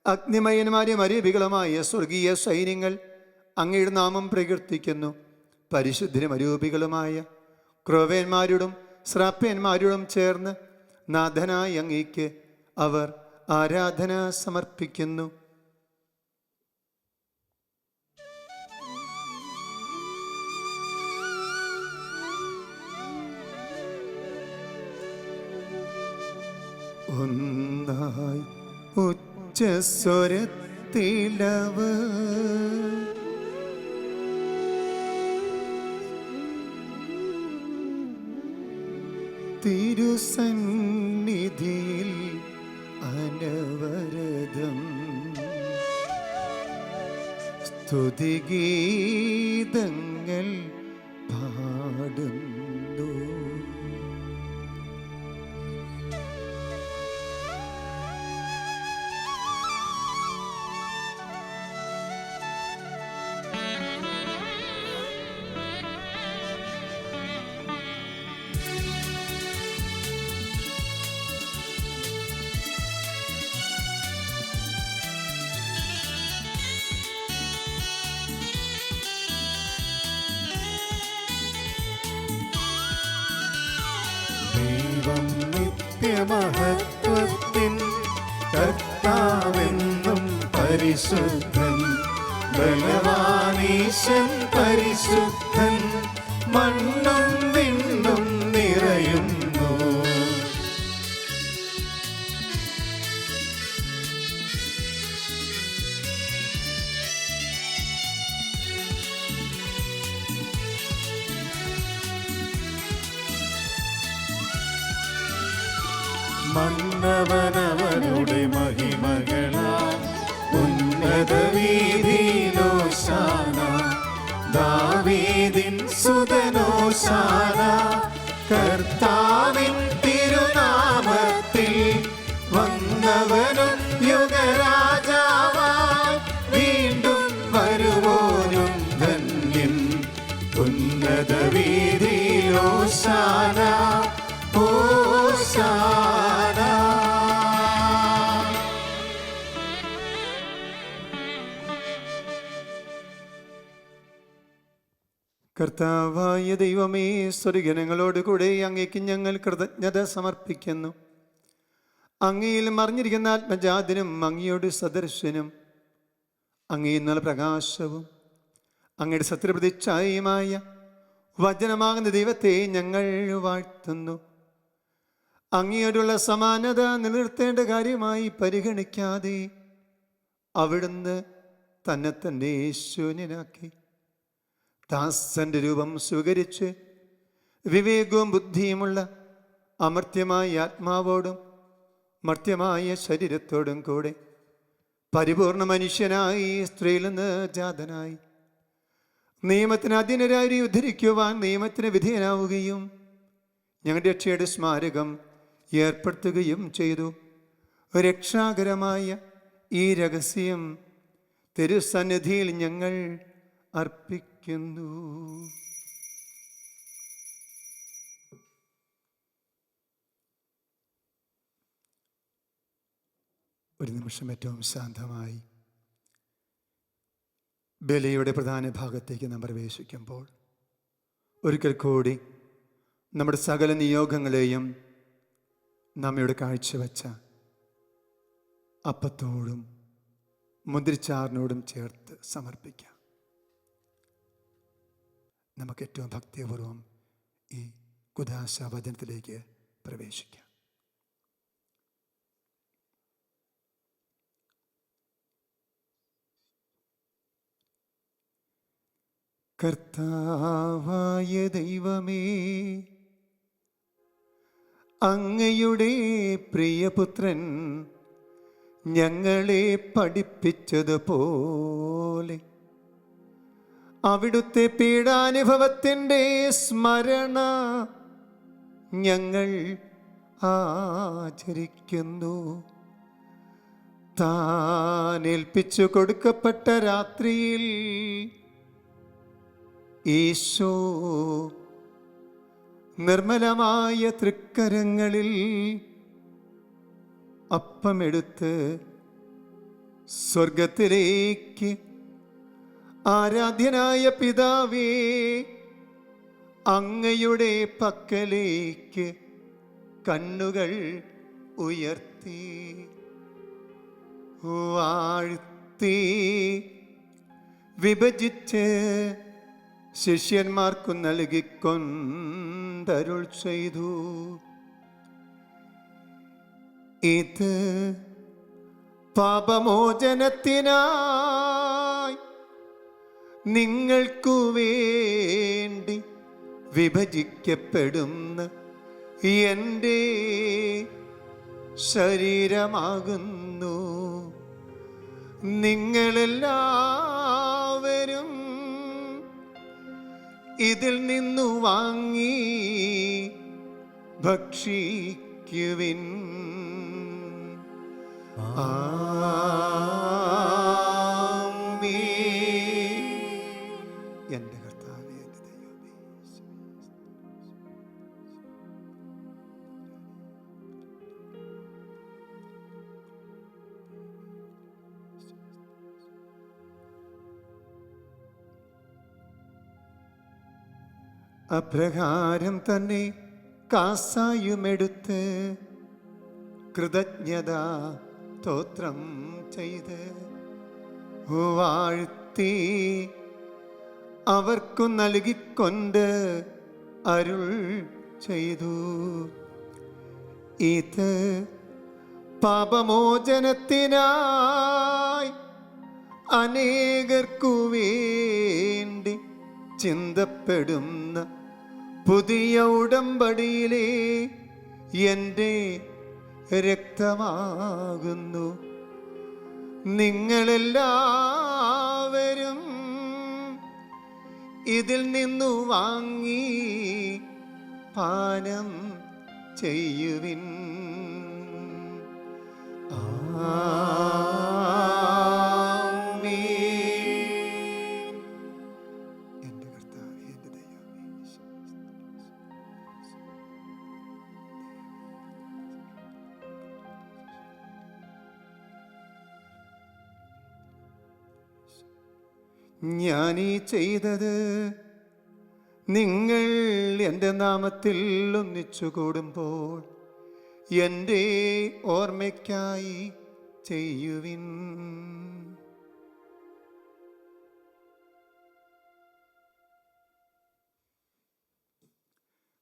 അഗ്നിമയന്മാരും അരൂപികളുമായ സ്വർഗീയ സൈന്യങ്ങൾ അങ്ങയുടെ നാമം പ്രകീർത്തിക്കുന്നു. പരിശുദ്ധരും അരൂപികളുമായ ക്രോവേന്മാരോടും ശ്രാപ്യന്മാരോടും ചേർന്ന് നാഥനായ അങ്ങേക്ക് അവർ ആരാധന സമർപ്പിക്കുന്നു. ഒന്നായി ഉച്ചസ്വരത്തിലവ് തിരുസന്നിധിയിൽ അനവരതം സ്തുതിഗീതങ്ങൾ പാടുന്നു. നിത്യമഹത്വത്തിൻ കർത്താവെന്നും പരിശുദ്ധൻ, ബലവാനീശൻ പരിശുദ്ധൻ, മണ്ണും വിണ്ണും നിറയുന്നു. മന്നവനവനുടെ മഹിമകളാൽ ഉന്നത വീതിയിലോശാന, ദാവീദിൻ സുതനോശാന. കർത്താവിൻ തിരുനാമത്തിൽ വന്നവനും യുഗരാജാവായി വീണ്ടും വരുവോനും ധന്യൻ. ഉന്നത വീതിയിലോശാന, ഓശാന. കർത്താവായ ദൈവമേ, സ്വർഗങ്ങളോട് കൂടെ അങ്ങേക്ക് ഞങ്ങൾ കൃതജ്ഞത സമർപ്പിക്കുന്നു. അങ്ങയിൽ മറിഞ്ഞിരിക്കുന്ന ആത്മജാതനും അങ്ങയോട് സദർശനും അങ്ങയിൽ നല്ല പ്രകാശവും അങ്ങയുടെ സത്യപ്രതിച്ഛായയുമായ വചനമാകുന്ന ദൈവത്തെ ഞങ്ങൾ വാഴ്ത്തുന്നു. അങ്ങയോടുള്ള സമാനത നിലനിർത്തേണ്ട കാര്യമായി പരിഗണിക്കാതെ അവിടുന്ന് തന്നെ ശൂന്യനാക്കി ദാസന്റെ രൂപം സ്വീകരിച്ച് വിവേകവും ബുദ്ധിയുമുള്ള അമർത്യമായ ആത്മാവോടും മർത്യമായ ശരീരത്തോടും കൂടെ പരിപൂർണ മനുഷ്യനായി സ്ത്രീയിൽ നിന്ന് ജാതനായി നിയമത്തിന് അധീനരായി ഉദ്ധരിക്കുവാൻ നിയമത്തിന് വിധേയനാവുകയും ഞങ്ങളുടെ രക്ഷയുടെ സ്മാരകം ഏർപ്പെടുത്തുകയും ചെയ്തു. രക്ഷാകരമായ ഈ രഹസ്യം തിരുസന്നിധിയിൽ ഞങ്ങൾ അർപ്പിക്കുന്നു. ഒരു നിമിഷം ഏറ്റവും ശാന്തമായി ബലിയുടെ പ്രധാന ഭാഗത്തേക്ക് നാം പ്രവേശിക്കുമ്പോൾ ഒരിക്കൽ കൂടി നമ്മുടെ സകല നിയോഗങ്ങളെയും നമ്മയുടെ കാഴ്ചവെച്ച അപ്പത്തോടും മുന്തിരിച്ചാറിനോടും ചേർത്ത് സമർപ്പിക്കാം. നമുക്ക് ഏറ്റവും ഭക്തിപൂർവം ഈ കുദാശ വചനത്തിലേക്ക് പ്രവേശിക്കാം. കർത്താവായ ദൈവമേ, അങ്ങയുടെ പ്രിയപുത്രൻ ഞങ്ങളെ പഠിപ്പിച്ചതുപോലെ അവിടുത്തെ പീഡാനുഭവത്തിൻ്റെ സ്മരണ ഞങ്ങൾ ആചരിക്കുന്നു. താൻ ഏൽപ്പിച്ചു കൊടുക്കപ്പെട്ട രാത്രിയിൽ ഈശോ നിർമ്മലമായ തൃക്കരങ്ങളിൽ അപ്പമെടുത്ത് സ്വർഗത്തിലേക്ക് ആരാധ്യനായ പിതാവേ അങ്ങയുടെ പക്കലേക്ക് കണ്ണുകൾ ഉയർത്തി വാഴ്ത്തി വിഭജിച്ച് ശിഷ്യന്മാർക്കു നൽകിക്കൊണ്ടരുൾ ചെയ്തു. ഇത് പാപമോചനത്തിനായി നിങ്ങൾക്കു വേണ്ടി വിഭജിക്കപ്പെടുന്ന എൻ്റെ ശരീരമാകുന്നു. നിങ്ങളെല്ലാവരും ഇതിൽ നിന്നു വാങ്ങി ഭക്ഷിക്കുവിൻ. എൻ്റെ കർത്താവേ, എൻ്റെ ദൈവമേ, അപ്രകാരം തന്നെ കാസായുമെടുത്ത് കൃതജ്ഞത സ്തോത്രം ചെയ്ത് വാഴ്ത്തി അവർക്കു നൽകിക്കൊണ്ട് അരുൾ ചെയ്തു, ഇത് പാപമോചനത്തിനായി അനേകർക്കു വേണ്ടി ചിന്തപ്പെടുന്ന പുതിയ ഉടമ്പടിയിലെ എൻ്റെ രക്തമാകുന്നു. നിങ്ങളെല്ലാവരും ഇതിൽ നിന്നു വാങ്ങി പാനം ചെയ്യുവിൻ. ആമേൻ. എൻ്റെ കർത്താവേ, എൻ്റെ ദൈവമേ, ഞാനീ ചെയ്തത് നിങ്ങൾ എൻ്റെ നാമത്തിൽ ഒന്നിച്ചു കൂടുമ്പോൾ എൻ്റെ ഓർമ്മയ്ക്കായി ചെയ്യുവിൻ.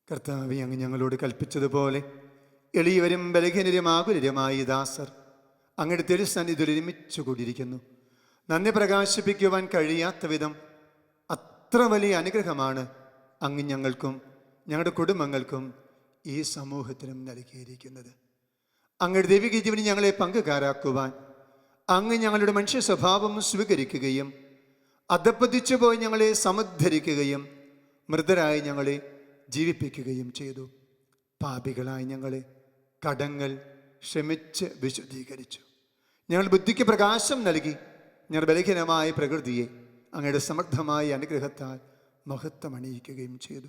കർത്താവേ, അങ്ങ് ഞങ്ങളോട് കൽപ്പിച്ചതുപോലെ എളിയവരും ബലഹീനരും ആകുലരുമായി ദാസർ അങ്ങയുടെ തിരുസന്നിധിയിൽ ഒരുമിച്ച് കൂടിയിരിക്കുന്നു. നന്ദി പ്രകാശിപ്പിക്കുവാൻ കഴിയാത്ത വിധം അത്ര വലിയ അനുഗ്രഹമാണ് അങ്ങ് ഞങ്ങൾക്കും ഞങ്ങളുടെ കുടുംബങ്ങൾക്കും ഈ സമൂഹത്തിനും നൽകിയിരിക്കുന്നത്. അങ്ങയുടെ ദൈവിക ജീവന് ഞങ്ങളെ പങ്കുകാരാക്കുവാൻ അങ്ങ് ഞങ്ങളുടെ മനുഷ്യ സ്വഭാവം സ്വീകരിക്കുകയും അധപ്പതിച്ചു പോയി ഞങ്ങളെ സമുദ്ധരിക്കുകയും മൃതരായി ഞങ്ങളെ ജീവിപ്പിക്കുകയും ചെയ്തു. പാപികളായി ഞങ്ങളെ കടങ്ങൾ ക്ഷമിച്ച് വിശുദ്ധീകരിച്ചു. ഞങ്ങൾ ബുദ്ധിക്ക് പ്രകാശം നൽകി ഞങ്ങളുടെ ബലഹീനമായ പ്രകൃതിയെ അങ്ങയുടെ സമൃദ്ധമായ അനുഗ്രഹത്താൽ മഹത്വമണിയിക്കുകയും ചെയ്തു.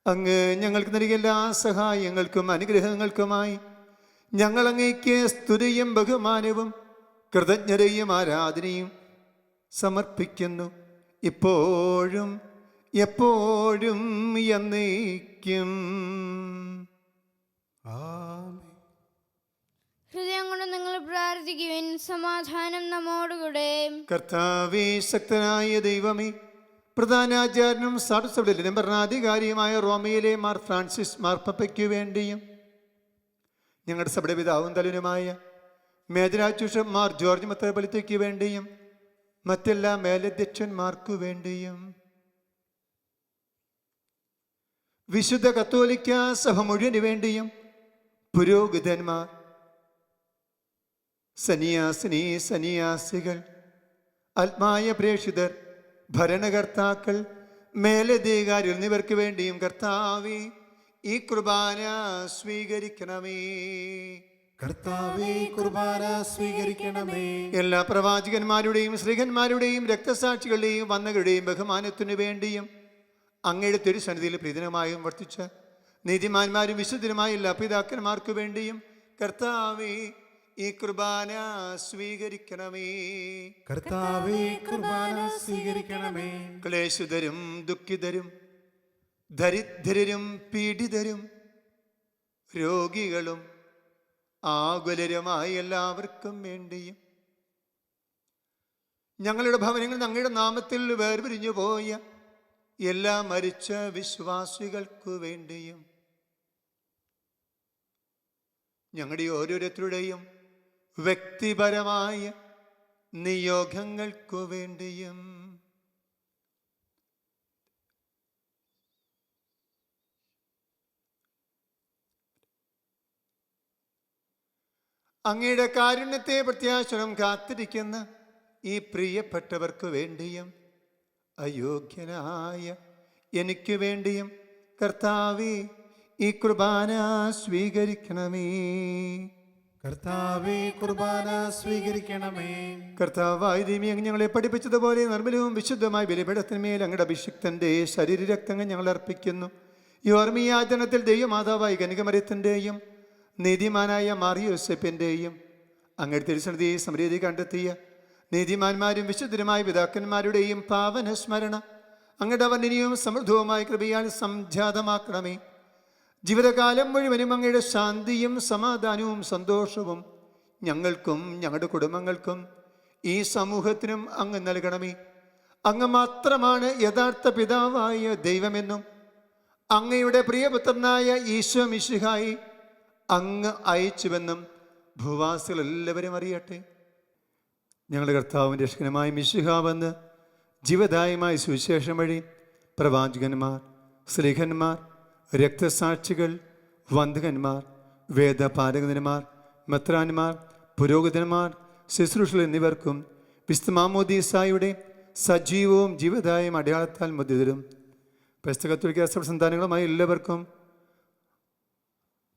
അങ്ങ് ഞങ്ങൾക്ക് നൽകിയ എല്ലാ സഹായങ്ങൾക്കും അനുഗ്രഹങ്ങൾക്കുമായി ഞങ്ങൾ അങ്ങേക്ക് സ്തുതിയും ബഹുമാനവും കൃതജ്ഞതയും ആരാധനയും സമർപ്പിക്കുന്നു, ഇപ്പോഴും എപ്പോഴും എന്നേക്കും. ഹൃദയം കൊണ്ട് നിങ്ങൾ പ്രാർത്ഥിക്കുവിൻ. സമാധാനം നമ്മോടുകൂടെ. കർത്താവേ, ശക്തനായ ദൈവമേ, പ്രധാനാചാര്യനും സാർസബിലും ഭരണാധികാരിയുമായ റോമയിലെ മാർ ഫ്രാൻസിസ് മാർപ്പയ്ക്കു വേണ്ടിയും ഞങ്ങളുടെ സഭയുടെ പിതാവും തലവനുമായ മേജരാജ് മാർ ജോർജ് മെത്രാപ്പൊലീത്തയ്ക്ക് വേണ്ടിയും മറ്റെല്ലാ മേലധ്യക്ഷന്മാർക്കു വേണ്ടിയും വിശുദ്ധ കത്തോലിക്ക സഭ മുഴുവന് വേണ്ടിയും പുരോഹിതന്മാർ, സന്യാസിനി സന്യാസികൾ, ആത്മായ പ്രേക്ഷിതർ, ഭരണകർത്താക്കൾ, മേലധികാരികൾ എന്നിവർക്ക് വേണ്ടിയും കർത്താവേ ഈ കുർബാന സ്വീകരിക്കണമേ. കർത്താവേ, കുർബാന സ്വീകരിക്കണമേ. എല്ലാ പ്രവാചകന്മാരുടെയും ശ്രീകന്മാരുടെയും രക്തസാക്ഷികളുടെയും വന്നകളുടെയും ബഹുമാനത്തിനു വേണ്ടിയും അങ്ങയുടെ തിരുസന്നിധിയിൽ പ്രീതനമായും വർത്തിച്ച നീതിമാന്മാരും വിശുദ്ധരുമായ എല്ലാ പിതാക്കന്മാർക്കു വേണ്ടിയും കർത്താവേ ഈ കുർബാന സ്വീകരിക്കണമേ. കർത്താവേ, കുർബാന സ്വീകരിക്കണമേ. ക്ലേശിതരും ദുഃഖിതരും ദരിദ്രരും പീഡിതരും രോഗികളും ആകുലരുമായ എല്ലാവർക്കും വേണ്ടിയും ഞങ്ങളുടെ ഭവനങ്ങളിൽ അങ്ങയുടെ നാമത്തിൽ വേർപിരിഞ്ഞു പോയ എല്ലാ മരിച്ച വിശ്വാസികൾക്കു വേണ്ടിയും ഞങ്ങളുടെ ഓരോരുത്തരുടെയും വ്യക്തിപരമായ നിയോഗങ്ങൾക്കു വേണ്ടിയും അങ്ങയുടെ കാരുണ്യത്തെ പ്രത്യാശനം കാത്തിരിക്കുന്ന ഈ പ്രിയപ്പെട്ടവർക്ക് വേണ്ടിയും അയോഗ്യനായ എനിക്ക് വേണ്ടിയും കർത്താവേ ഈ കുർബാന സ്വീകരിക്കണമേ. കർത്താവേ, കുർബാന സ്വീകരിക്കണമേ. കർത്താവായ ദൈവമേ, അങ്ങ് ഞങ്ങളെ പഠിപ്പിച്ചതുപോലെ നിർമ്മലവും വിശുദ്ധമായ ബലിപീഠത്തിന്മേൽ അങ്ങയുടെ അഭിഷിക്തന്റെ ശരീരരക്തങ്ങൾ ഞങ്ങൾ അർപ്പിക്കുന്നു. ഈ ഓർമ്മയാചരണത്തിൽ ദൈവമാതാവായ കനികമറിയത്തിൻ്റെയും നീതിമാനായ മാറിയോസെപ്പിൻ്റെയും അങ്ങയുടെ തിരുസന്നിധിയെ സമൃദ്ധി കണ്ടെത്തിയ നീതിമാന്മാരും വിശുദ്ധരുമായ പിതാക്കന്മാരുടെയും പാവന സ്മരണ അങ്ങയുടെ വർണ്ണനീയവും സമൃദ്ധവുമായ കൃപയാൽ സംജാതമാക്കണമേ. ജീവിതകാലം മുഴുവനും അങ്ങയുടെ ശാന്തിയും സമാധാനവും സന്തോഷവും ഞങ്ങൾക്കും ഞങ്ങളുടെ കുടുംബങ്ങൾക്കും ഈ സമൂഹത്തിനും അങ്ങ് നൽകണമേ. അങ്ങ് മാത്രമാണ് യഥാർത്ഥ പിതാവായ ദൈവമെന്നും അങ്ങയുടെ പ്രിയപുത്രനായ ഈശോ മിശിഹായി അങ്ങ് അയച്ചുവെന്നും ഭൂവാസികൾ എല്ലാവരും അറിയട്ടെ. ഞങ്ങളുടെ കർത്താവിൻ്റെ രക്ഷകനുമായ മിശിഹാവെന്ന് ജീവദായമായ സുവിശേഷം വഴി പ്രവാചകന്മാർ, സ്ലീഹന്മാർ, രക്തസാക്ഷികൾ, വന്ദകന്മാർ, വേദപാരകന്മാർ, മെത്രാന്മാർ, പുരോഹിതന്മാർ, ശുശ്രൂഷകൾ എന്നിവർക്കും വിശുദ്ധ മാമോദീസായുടെ സജീവവും ജീവദായയും അടയാളത്താൽ മുദ്രിതരും കത്തോലിക്ക സന്താനങ്ങളുമായ എല്ലാവർക്കും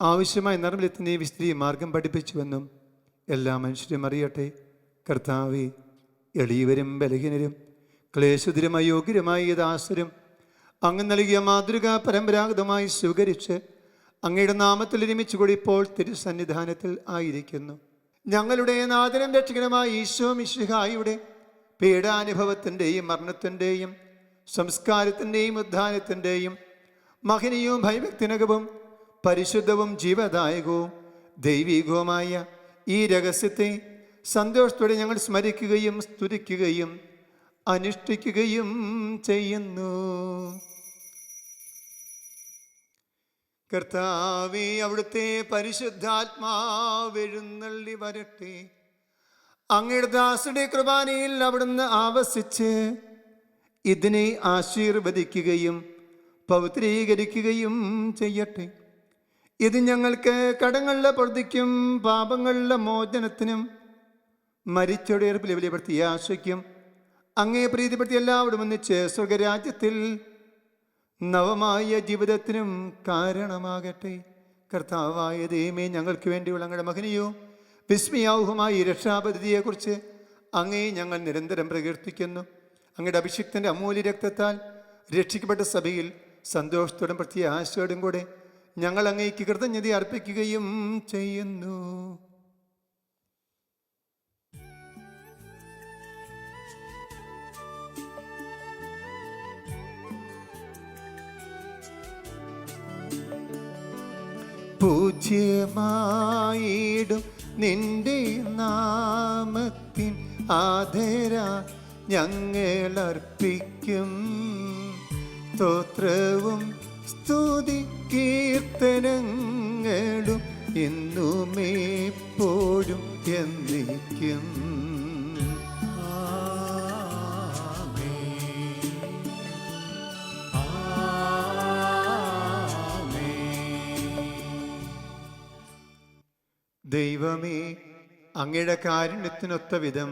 ആവശ്യമായ നർമ്മലത്തിൻ്റെ വിസ്തൃതി മാർഗം പഠിപ്പിച്ചുവെന്നും എല്ലാ മനുഷ്യരും അറിയട്ടെ. കർത്താവേ, എളിയവരും ബലഹീനരും ക്ലേശുതരും അയോഗ്യരുമായ ദാസരും അങ്ങ് നൽകിയ മാതൃക പരമ്പരാഗതമായി സ്വീകരിച്ച് അങ്ങയുടെ നാമത്തിൽ ഒരുമിച്ച് കൂടി ഇപ്പോൾ തിരുസന്നിധാനത്തിൽ ആയിരിക്കുന്നു. ഞങ്ങളുടെ നാഥനും രക്ഷകനുമായ ഈശോ മിശിഹായുടെ പീഡാനുഭവത്തിൻ്റെയും മരണത്തിൻ്റെയും സംസ്കാരത്തിൻ്റെയും ഉദ്ധാനത്തിൻ്റെയും മഹനീയവും ഭയഭക്തിനകവും പരിശുദ്ധവും ജീവദായകവും ദൈവികവുമായ ഈ രഹസ്യത്തെ സന്തോഷത്തോടെ ഞങ്ങൾ സ്മരിക്കുകയും സ്തുതിക്കുകയും അനുഷ്ഠിക്കുകയും ചെയ്യുന്നു. കർത്താവേ, അവിടുത്തെ പരിശുദ്ധാത്മാവെഴുന്നള്ളി വരട്ടെ. അങ്ങയുടെ ദാസരുടെ കുർബാനയിൽ അവിടുന്ന് ആവസിച്ച് ഇതിനെ ആശീർവദിക്കുകയും പവിത്രീകരിക്കുകയും ചെയ്യട്ടെ. ഇത് ഞങ്ങൾക്ക് കടങ്ങളുടെ പൊറുതിക്കും പാപങ്ങളുടെ മോചനത്തിനും മരിച്ചോടേർപ്പിൽ വലിയ പ്രത്യാശയ്ക്കും അങ്ങേ പ്രീതിപ്പെടുത്തി എല്ലാവരും ഒന്നിച്ച് സ്വർഗരാജ്യത്തിൽ നവമായ ജീവിതത്തിനും കാരണമാകട്ടെ. കർത്താവായ ദൈവമേ, ഞങ്ങൾക്ക് വേണ്ടിയുള്ള അങ്ങയുടെ മഹനീയോ വിസ്മയാവുമായ രക്ഷാപദ്ധതിയെക്കുറിച്ച് അങ്ങേ ഞങ്ങൾ നിരന്തരം പ്രകീർത്തിക്കുന്നു. അങ്ങയുടെ അഭിഷിക്തൻ്റെ അമൂല്യ രക്തത്താൽ രക്ഷിക്കപ്പെട്ട സഭയിൽ സന്തോഷത്തോടും പ്രത്യാശയോടും കൂടെ ഞങ്ങൾ അങ്ങേക്ക് കൃതജ്ഞത അർപ്പിക്കുകയും ചെയ്യുന്നു. പൂജ്യമായിടും നിന്റെ നാമത്തിൻ ആദര ഞങ്ങളർപ്പിക്കും. സ്തോത്രവും സ്തുതി കീർത്തനങ്ങളും എന്നുമേപ്പോഴും എന്നേക്കും. ദൈവമേ, അങ്ങയുടെ കാരുണ്യത്തിനൊത്ത വിധം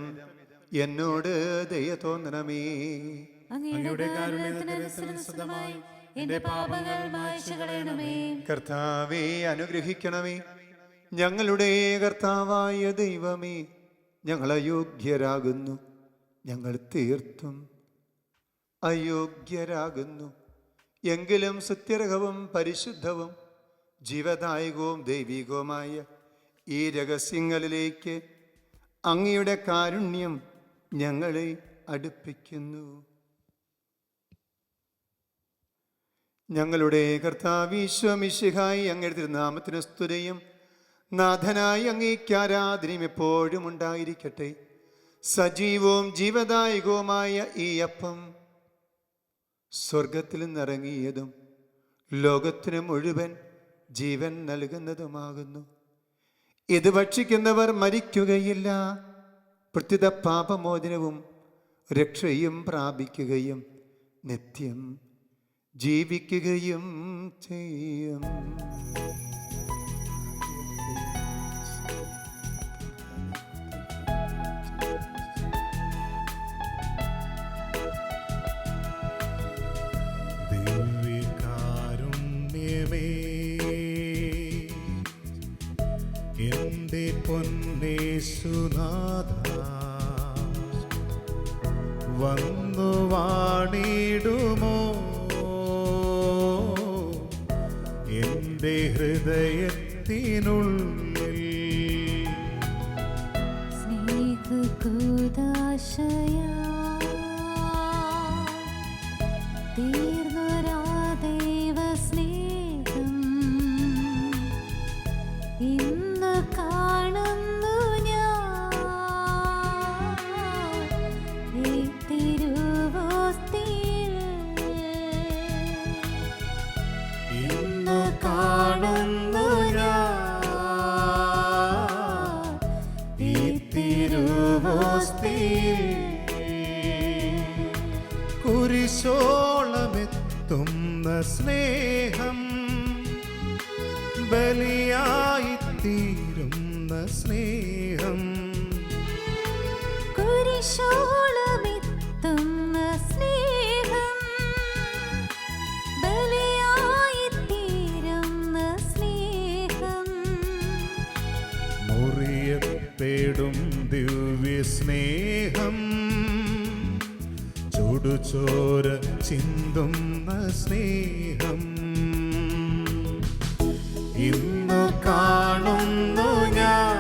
എന്നോട് ദയ തോന്നണമേ. അങ്ങയുടെ കാരുണ്യത്തിനനുസൃതമായി എന്റെ പാപങ്ങൾ മായ്ച്ചു കളയണമേ. കർത്താവേ, അനുഗ്രഹിക്കണമേ. ഞങ്ങളുടെ കർത്താവായ ദൈവമേ, ഞങ്ങൾ അയോഗ്യരാകുന്നു, ഞങ്ങൾ തീർത്തും അയോഗ്യരാകുന്നു. എങ്കിലും സത്യർഹവും പരിശുദ്ധവും ജീവദായകവും ദൈവികവുമായ ഈ രഹസ്യങ്ങളിലേക്ക് അങ്ങയുടെ കാരുണ്യം ഞങ്ങളെ അടുപ്പിക്കുന്നു. ഞങ്ങളുടെ കർത്താവ് ഈശോ മിശിഹായി അങ്ങയുടെ തിരുനാമത്തിന് സ്തുതിയും നാഥനായി അങ്ങേക്ക് ആരാധനയും എപ്പോഴും ഉണ്ടായിരിക്കട്ടെ. സജീവവും ജീവദായകവുമായ ഈ അപ്പം സ്വർഗത്തിൽ നിന്നിറങ്ങിയതും ലോകത്തിന് മുഴുവൻ ജീവൻ നൽകുന്നതുമാകുന്നു. ഇത് ഭക്ഷിക്കുന്നവർ മരിക്കുകയില്ല, പ്രത്യുത പാപമോചനവും രക്ഷയും പ്രാപിക്കുകയും നിത്യം ജീവിക്കുകയും ചെയ്യും. ദിവ്യകാരുണ്യമേ, എന്റെ പൊന്നേശുനാഥ, വന്നു വാണിടുമോ എന്റെ ഹൃദയത്തിനുള്ളിൽ. സ്നേഹകൂദാശയാ തീർന്നൊരാ ദൈവസ്നേഹം കുരിശോസ്തിയിൽ കുരിശോളമെത്തുന്ന സ്നേഹം, ബലിയായി തീരുന്ന സ്നേഹം, കുരിശോളമെത്തുന്ന സ്നേഹം, ബലിയായിത്തീരുന്ന സ്നേഹം, മുറിയപ്പെടും ദിവ്യ സ്നേഹം, ചുടുചോര ചിന്തുന്ന സ്നേഹം, ഇന്നു കാണുന്നു ഞാൻ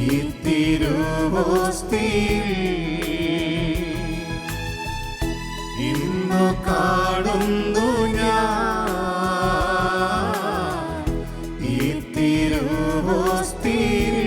ഈ തിരുവോസ്തിയിൽ, ഇന്നു കാണുന്നു ഞാൻ ഈ തിരുവോസ്തിയിൽ.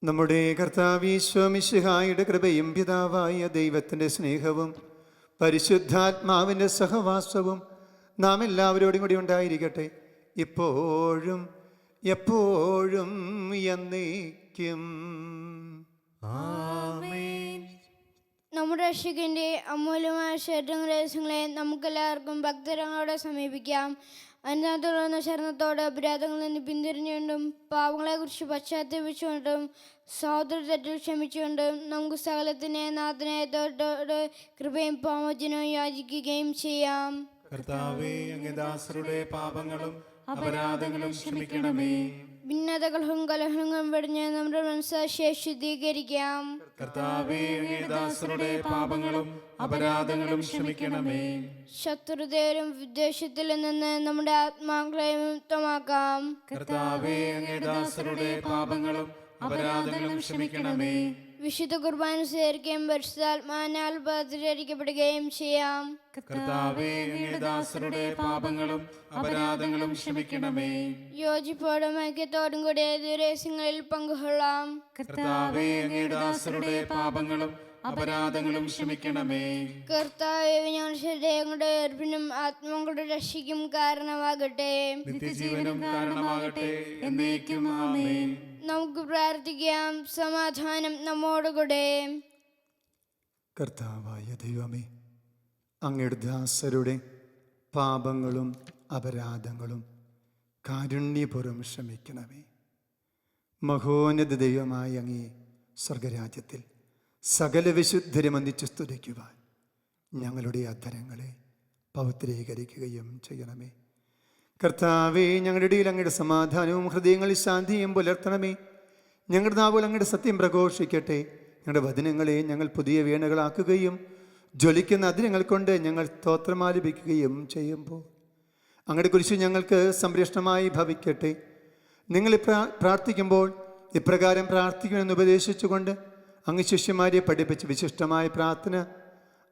നമ്മുടെ കർത്താവ് ഈശോ മിശിഹായുടെ കൃപയും പിതാവായ ദൈവത്തിൻ്റെ സ്നേഹവും പരിശുദ്ധാത്മാവിൻ്റെ സഹവാസവും നാം എല്ലാവരോടും കൂടി ഉണ്ടായിരിക്കട്ടെ, ഇപ്പോഴും എപ്പോഴും എന്നേക്കും. നമ്മുടെ രക്ഷകന്റെ അമൂല്യമായ ശരീരങ്ങളും രഹസ്യങ്ങളെ നമുക്കെല്ലാവർക്കും ഭക്തരങ്ങളോടെ സമീപിക്കാം. അതിനകത്തുള്ള ശരണത്തോടെ അപരാധങ്ങളിൽ നിന്ന് പിന്തിരിഞ്ഞുകൊണ്ടും പാവങ്ങളെക്കുറിച്ച് പശ്ചാത്തപിച്ചുകൊണ്ടും സഹോദര തെറ്റുകൾ ക്ഷമിച്ചുകൊണ്ടും നമുക്ക് സകലത്തിനെ നാഥനായതോടെ കൃപയും പാമോചനവും യാചിക്കുകയും ചെയ്യാം. കർത്താവേ, അങ്ങേ ദാസരുടെ പാപങ്ങളും അപരാധങ്ങളും ക്ഷമിക്കണമേ. ഭിന്നതകളും കലഹങ്ങളും വെടിഞ്ഞ് നമ്മുടെ മനസ്സാക്ഷിയെ ശുദ്ധീകരിക്കാം. കർത്താവേ, അങ്ങേ ദാസരുടെ പാപങ്ങളും അപരാധങ്ങളും ക്ഷമിക്കണമേ. ശത്രുതയിലും വിദ്വേഷത്തിലും നിന്ന് നമ്മുടെ ആത്മാക്കളെ മുക്തമാക്കാം. കർത്താവേ, അങ്ങേ ദാസരുടെ പാപങ്ങളും അപരാധങ്ങളും ക്ഷമിക്കണമേ. വിശുദ്ധ കുർബാന സ്വീകരിക്കുകയും പരിശുദ്ധാത്മാവിനാൽ പവിത്രീകരിക്കപ്പെടുകയും ചെയ്യാം. കർത്താവേ, അങ്ങേ ദാസരുടെ പാപങ്ങളും അപരാധങ്ങളും ക്ഷമിക്കണമേ. യോജിപ്പോടും ഐക്യത്തോടും കൂടി ദുരേശങ്ങളിൽ പങ്കുകൊള്ളാം. കർത്താവേ, അങ്ങേ ദാസരുടെ പാപങ്ങളും അപരാധങ്ങളും ക്ഷമിക്കണമേ. കർത്താവേ, ഞങ്ങളുടെ ശരീരങ്ങളുടെ ഉയർപ്പിനും ആത്മാക്കളുടെ രക്ഷയ്ക്കും കാരണമാകട്ടെ. നിത്യജീവനും കാരണമാകട്ടെ. എന്നേക്കും ആമേൻ. നമുക്ക് പ്രാർത്ഥിക്കാം. സമാധാനം നമ്മോടുകൂടെ. കർത്താവായ ദൈവമേ, അങ്ങയുടെ ദാസരുടെ പാപങ്ങളും അപരാധങ്ങളും കാരുണ്യപൂർവ്വം ക്ഷമിക്കണമേ. മഹോന്നത ദൈവമായ അങ്ങേ സ്വർഗരാജ്യത്തിൽ സകല വിശുദ്ധരും ഒന്നിച്ച് സ്തുതിക്കുവാൻ ഞങ്ങളുടെ അധരങ്ങളെ പവിത്രീകരിക്കുകയും ചെയ്യണമേ. കർത്താവേ, ഞങ്ങളുടെ ഇടയിൽ അങ്ങയുടെ സമാധാനവും ഹൃദയങ്ങളിൽ ശാന്തിയും പുലർത്തണമേ. ഞങ്ങളുടെ നാവുകൾ അങ്ങയുടെ സത്യം പ്രഘോഷിക്കട്ടെ. ഞങ്ങളുടെ വചനങ്ങളെ ഞങ്ങൾ പുതിയ വീണകളാക്കുകയും ജ്വലിക്കുന്ന അതിരങ്ങൾ കൊണ്ട് ഞങ്ങൾ സ്തോത്രമാലപിക്കുകയും ചെയ്യുമ്പോൾ അങ്ങയുടെ കുരിശ് ഞങ്ങൾക്ക് സംരക്ഷണമായി ഭവിക്കട്ടെ. നിങ്ങൾ പ്രാർത്ഥിക്കുമ്പോൾ ഇപ്രകാരം പ്രാർത്ഥിക്കുമെന്ന് ഉപദേശിച്ചുകൊണ്ട് അങ്ങ് ശിഷ്യന്മാരെ പഠിപ്പിച്ച് വിശിഷ്ടമായ പ്രാർത്ഥന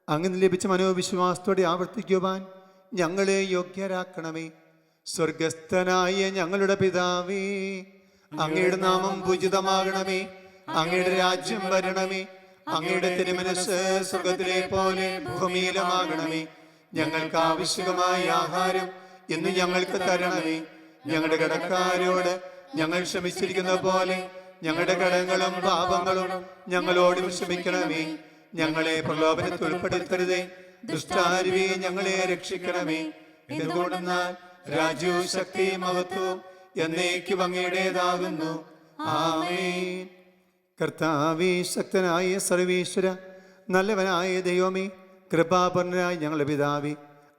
അങ്ങനെ ലഭിച്ച മനോവിശ്വാസത്തോടെ ആവർത്തിക്കുവാൻ ഞങ്ങളെ യോഗ്യരാക്കണമേ. സ്വർഗസ്ഥനായ ഞങ്ങളുടെ പിതാവേ, അങ്ങയുടെ നാമം പൂജിതമാകണമേ. അങ്ങയുടെ രാജ്യം വരണമേ. അങ്ങയുടെ തിരുമനസ്സ് സ്വർഗത്തിലെ പോലെ ഭൂമിയിലുമാകണമേ. ഞങ്ങൾക്ക് ആവശ്യമായ ആഹാരം ഇന്ന് ഞങ്ങൾക്ക് തരണമേ. ഞങ്ങളുടെ കടക്കാരോട് ഞങ്ങൾ ക്ഷമിച്ചിരിക്കുന്ന പോലെ ഞങ്ങളുടെ കടങ്ങളും പാപങ്ങളും ഞങ്ങളോട് ക്ഷമിക്കണമേ. ഞങ്ങളെ പ്രലോഭനത്തിൽ ഉൾപ്പെടുത്തരുതേ, ദുഷ്ടാരുവേ ഞങ്ങളെ രക്ഷിക്കണമേ. എന്തുകൊണ്ടെന്നാൽ രാജ്യവും ശക്തിയും മഹത്വവും എന്നേക്കും അങ്ങയുടേതാകുന്നു. ആമേൻ. കർത്താവേ, ശക്തനായ സർവീശ്വര, നല്ലവനായ ദൈവമേ, കൃപാപൂർണനായ ഞങ്ങളുടെ പിതാവേ,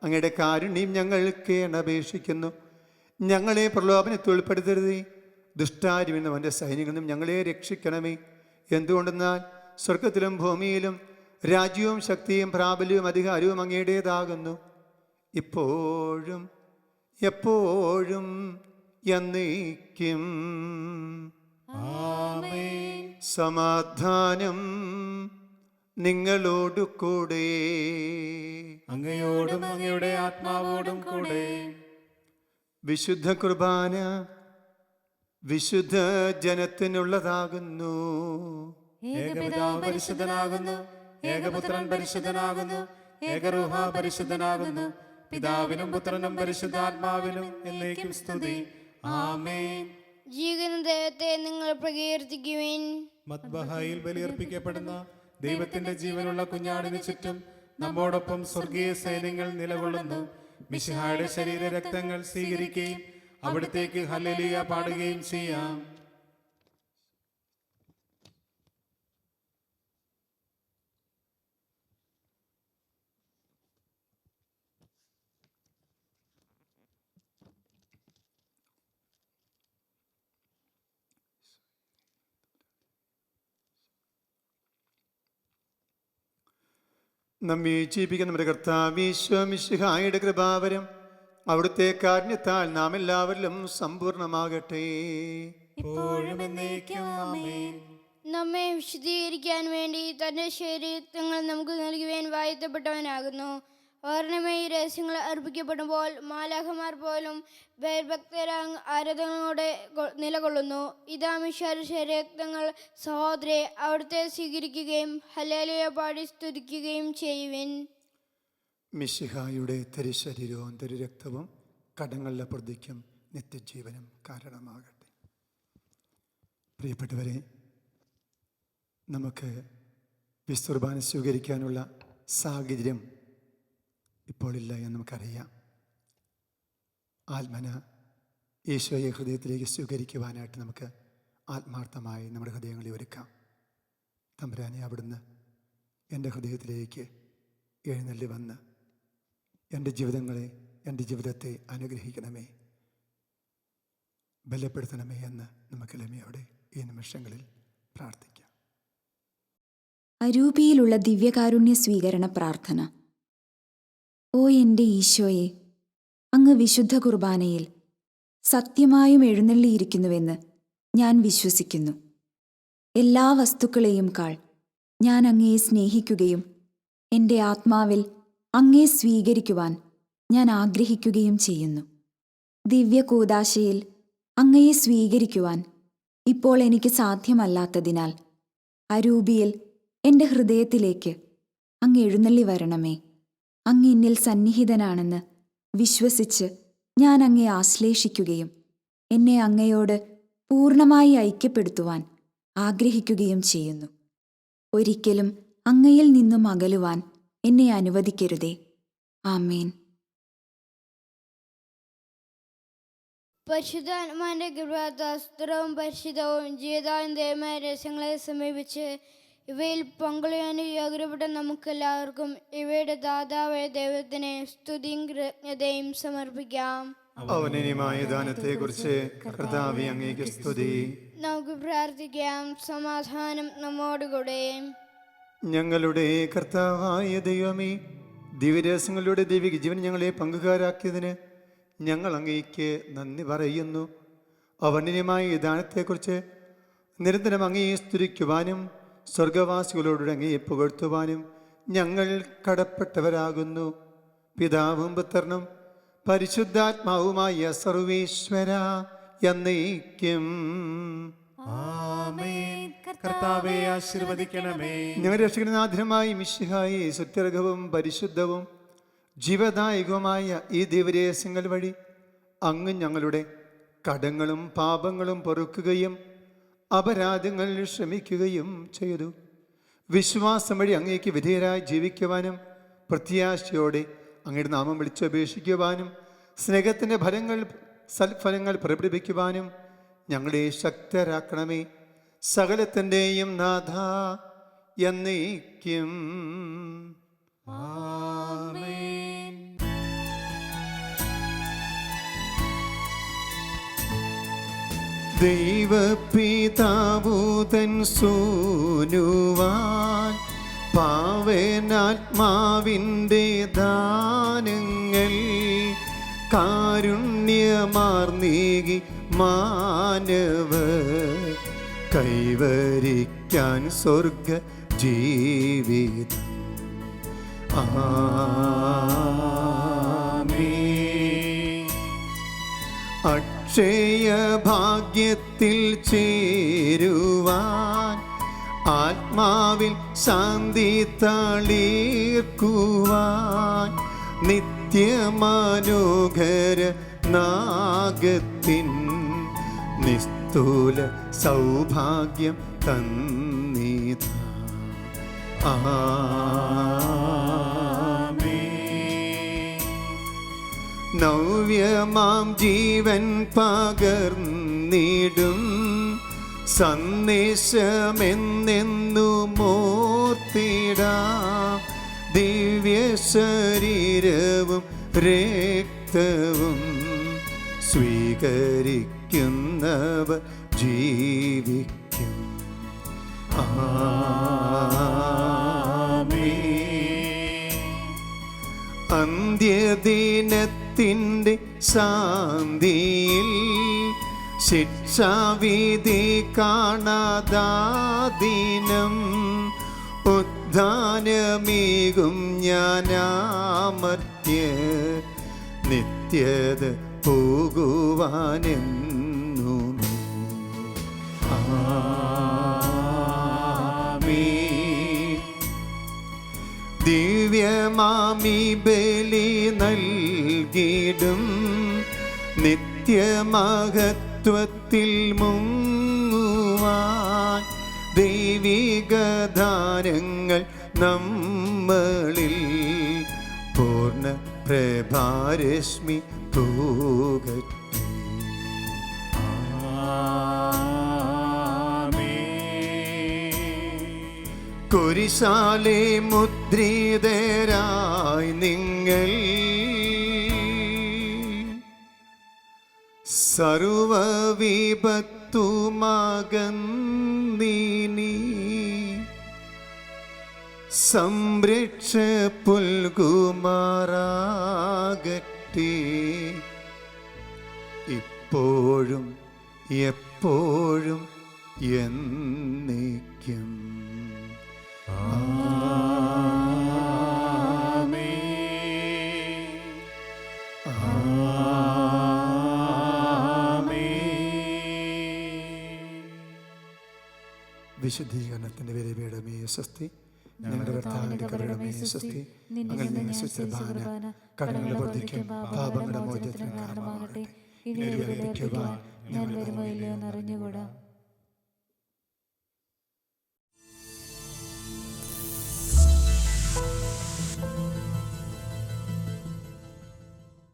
അങ്ങയുടെ കാരുണ്യം ഞങ്ങൾക്ക് അപേക്ഷിക്കുന്നു. ഞങ്ങളെ പ്രലോഭനത്തിൽ ഉൾപ്പെടുത്തരുതേ, ദുഷ്ടാരുവിൽ അവൻ്റെ സൈന്യങ്ങളിൽ നിന്നും ഞങ്ങളെ രക്ഷിക്കണമേ. എന്തുകൊണ്ടെന്നാൽ സ്വർഗത്തിലും ഭൂമിയിലും രാജ്യവും ശക്തിയും പ്രാബല്യവും അധികാരവും അങ്ങയുടേതാകുന്നു, ഇപ്പോഴും എപ്പോഴും എന്നേക്കും. ആമേൻ. സമാധാനം നിങ്ങളോടു കൂടെ. അങ്ങയോടും അങ്ങയുടെ ആത്മാവോടും കൂടെ. വിശുദ്ധ കുർബാന വിശുദ്ധ ജനത്തിനുള്ളതാകുന്നു. ഏകപിതാവ് പരിശുദ്ധനാകുന്നു, ഏകപുത്രൻ പരിശുദ്ധനാകുന്നു, ഏകരൂഹ പരിശുദ്ധനാകുന്നു. പിതാവിനും പുത്രനും പരിശുദ്ധാത്മാവിനും എന്നേക്കും സ്തുതി. ആമേൻ. ജീവിക്കുന്ന ദൈവത്തെ നിങ്ങൾ പ്രകീർത്തിക്കുവിൻ. മദ്ബഹായിൽ ബലിയർപ്പിക്കപ്പെടുന്ന ദൈവത്തിന്റെ ജീവനുള്ള കുഞ്ഞാടിന് ചുറ്റും നമ്മോടൊപ്പം സ്വർഗീയ സൈന്യങ്ങൾ നിലകൊള്ളുന്നു. മിശിഹായുടെ ശരീര രക്തങ്ങൾ സ്വീകരിക്കുകയും അവിടത്തേക്ക് ഹല്ലേലൂയ പാടുകയും ചെയ്യാം. നമ്മെ ജീവിക്കുന്ന നമ്മുടെ കർത്താവ് മിശിഹായുടെ കൃപാവരം അവിടുത്തെ കാരുണ്യത്താൽ നാം എല്ലാവരിലും സമ്പൂർണ്ണമാകട്ടെ. ഇപ്പോഴും എന്നേക്കും ആമേൻ. നമ്മെ വിശദീകരിക്കാൻ വേണ്ടി തൻ്റെ ശരീരങ്ങൾ നമുക്ക് നൽകുവാൻ വാഴ്ത്തപ്പെട്ടവനാകുന്നു. ഓർണമേ ഈ രഹസ്യങ്ങൾ അർപ്പിക്കപ്പെടുമ്പോൾ മാലാഖമാർ പോലും ഭയഭക്തരാങ് ആരാധനയോടെ നിലകൊള്ളുന്നു. ഇതാ മിശിഹായുടെ ശരീരങ്ങൾ സഹോദരെ അവിടുത്തെ സ്വീകരിക്കുകയും ഹല്ലേലൂയ പാടി സ്തുതിക്കുകയും ചെയ്യുവിൻ. മിശിഹായുടെ തിരുശരീരവും തിരുരക്തവും കടങ്ങളുടെ പ്രതിക്കും നിത്യജീവനും കാരണമാകട്ടെ. പ്രിയപ്പെട്ടവരെ, നമുക്ക് വിസ്തുർബാന സ്വീകരിക്കാനുള്ള സാഹചര്യം ഇപ്പോൾ ഇല്ല എന്ന് നമുക്കറിയാം. ആത്മന ഈശോയെ ഹൃദയത്തിലേക്ക് സ്വീകരിക്കുവാനായിട്ട് നമുക്ക് ആത്മാർത്ഥമായി നമ്മുടെ ഹൃദയങ്ങളെ ഒരുക്കാം. തമ്പുരാനെ, അവിടുന്ന് എൻ്റെ ഹൃദയത്തിലേക്ക് എഴുന്നള്ളി വന്ന് എൻ്റെ ജീവിതത്തെ അനുഗ്രഹിക്കണമേ, ബലപ്പെടുത്തണമേ എന്ന് നമുക്ക് എളിമയോടെ ഈ നിമിഷങ്ങളിൽ പ്രാർത്ഥിക്കാം. അരൂപിയിലുള്ള ദിവ്യകാരുണ്യ സ്വീകരണ പ്രാർത്ഥന. ഓ എൻ്റെ ഈശോയെ, അങ്ങ് വിശുദ്ധ കുർബാനയിൽ സത്യമായും എഴുന്നള്ളിയിരിക്കുന്നുവെന്ന് ഞാൻ വിശ്വസിക്കുന്നു. എല്ലാ വസ്തുക്കളെയും കാൾ ഞാൻ അങ്ങയെ സ്നേഹിക്കുകയും എൻ്റെ ആത്മാവിൽ അങ്ങയെ സ്വീകരിക്കുവാൻ ഞാൻ ആഗ്രഹിക്കുകയും ചെയ്യുന്നു. ദിവ്യകൂദാശയിൽ അങ്ങയെ സ്വീകരിക്കുവാൻ ഇപ്പോൾ എനിക്ക് സാധ്യമല്ലാത്തതിനാൽ അരൂപിയിൽ എൻ്റെ ഹൃദയത്തിലേക്ക് അങ്ങ് എഴുന്നള്ളി വരണമേ. അങ്ങ് എന്നിൽ സന്നിഹിതനാണെന്ന് വിശ്വസിച്ച് ഞാൻ അങ്ങയെ ആശ്ലേഷിക്കുകയും എന്നെ അങ്ങയോട് പൂർണ്ണമായി ഐക്യപ്പെടുത്തുവാൻ ആഗ്രഹിക്കുകയും ചെയ്യുന്നു. ഒരിക്കലും അങ്ങയിൽ നിന്നും അകലുവാൻ എന്നെ അനുവദിക്കരുതേ. ആമേൻ. പരിശുദ്ധാത്മാവിന്റെ കൃപാസ്ത്രവും പരിശുദ്ധവും ജീവിതാന്തമായ രഹസ്യങ്ങളെ സമീപിച്ച് ഇവയിൽ പങ്കുകൊള്ളുവാൻ യോഗ്യപ്പെട്ട നമുക്കെല്ലാവർക്കും ഇവയുടെ ദാതാവായ ദൈവത്തിന് സ്തുതിയും കൃതജ്ഞതയും സമർപ്പിക്കാം. അവനീയമായ ദാനത്തെക്കുറിച്ച് കർത്താവേ അങ്ങേക്ക് സ്തുതി. നമുക്ക് പ്രാർത്ഥിക്കാം. സമാധാനം നമ്മോടുകൂടെ. ഞങ്ങളുടെ കർത്താവായ ദൈവമേ, ദിവ്യരഹസ്യങ്ങളുടെ ദൈവിക ജീവൻ ഞങ്ങളെ പങ്കുകാരാക്കിയതിന് ഞങ്ങൾ അങ്ങേക്ക് നന്ദി പറയുന്നു. അവനീയമായ ദാനത്തെക്കുറിച്ച് നിരന്തരം അങ്ങയെ സ്തുതിക്കുവാനും സ്വർഗവാസികളോട് അങ്ങയെ പുകഴ്ത്തുവാനും ഞങ്ങൾ കടപ്പെട്ടവരാകുന്നു. പിതാവും പുത്രനും പരിശുദ്ധാത്മാവുമായ സർവേശ്വര എന്നേക്കും ആമേൻ. കർത്താവേ ആശീർവദിക്കണമേ. ഞങ്ങളുടെ രക്ഷകനാഥനുമായി മിശിഹായെ സുത്യർഹവും പരിശുദ്ധവും ജീവദായകവുമായ ഈ ദിവ്യരഹസ്യങ്ങൾ വഴി അങ്ങ് ഞങ്ങളുടെ കടങ്ങളും പാപങ്ങളും പൊറുക്കുകയും അപരാധങ്ങൾ ക്ഷമിക്കുകയും ചെയ്തു. വിശ്വാസം വഴി അങ്ങേക്ക് വിധേയരായി ജീവിക്കുവാനും പ്രത്യാശയോടെ അങ്ങയുടെ നാമം വിളിച്ചപേക്ഷിക്കുവാനും സ്നേഹത്തിൻ്റെ സൽഫലങ്ങൾ പ്രകടിപ്പിക്കുവാനും ഞങ്ങളെ ശക്തരാക്കണമേ. സകലത്തിൻ്റെയും നാഥ എന്നേക്കും ആമേൻ. ദൈവപിതാവൂതൻ സൂനുവാൻ പാവനാത്മാവിൻ്റെ ദാനങ്ങൾ കാരുണ്യമാർന്നീകി മാനവ കൈവരിക്കാൻ സ്വർഗ ജീവിതം. ആമേൻ. അക്ഷയ ഭാഗ്യത്തിൽ ചേരുവാൻ ആത്മാവിൽ ശാന്തി തളിർക്കുവാൻ നിത്യമനോഹര നാഗത്തിൻ നിസ്തുല സൗഭാഗ്യം തന്നിത. നവ്യമാം ജീവൻ പകർന്നിടും സന്ദേശമെന്നെന്നും ഓർത്തിടാം. ദിവ്യ ശരീരവും രക്തവും സ്വീകരിക്കുന്നവർ ജീവിക്കും. അന്ത്യദിനത്തിൻ്റെ ശാന്തിയിൽ ശിക്ഷാവിധി കാണാതാദിനം ഉദ്ധാനമേകും ഞാനാമർത്യ നിത്യത പോകുവാനെന്നും. ദിവ്യമാമി ബലി നൽകിടും നിത്യമഹത്വത്തിൽ മുങ്ങുവാൻ ദൈവിക ദാനങ്ങൾ നമ്മളിൽ പൂർണ്ണ പ്രഭാരശ്മി തൂകട്ടെ. കുരിശാലെ മുദ്രിതരായി നിങ്ങൾ സർവവിപത്തുമകന്നിനി സംരക്ഷ പുൽകുമാറാകട്ടെ ഇപ്പോഴും എപ്പോഴും എന്നേക്കും. വിശുദ്ധീകരണത്തിന്റെ വിലപീഠമേ സ്വസ്തി. ഞങ്ങളുടെ കർത്താവിന്റെ കരുണമേ സ്വസ്തി. അങ്ങനെ നിന്ന് സുശ്രഭാന കടങ്ങളുടെ വർദ്ധിക്കും പാപങ്ങളുടെ മോചനത്തിന് കാരണമാകട്ടെ. ഇനി ലഭിക്കുവാൻ ഞാൻ വരുമോ ഇല്ലയോ എന്നറിഞ്ഞുകൂടാ.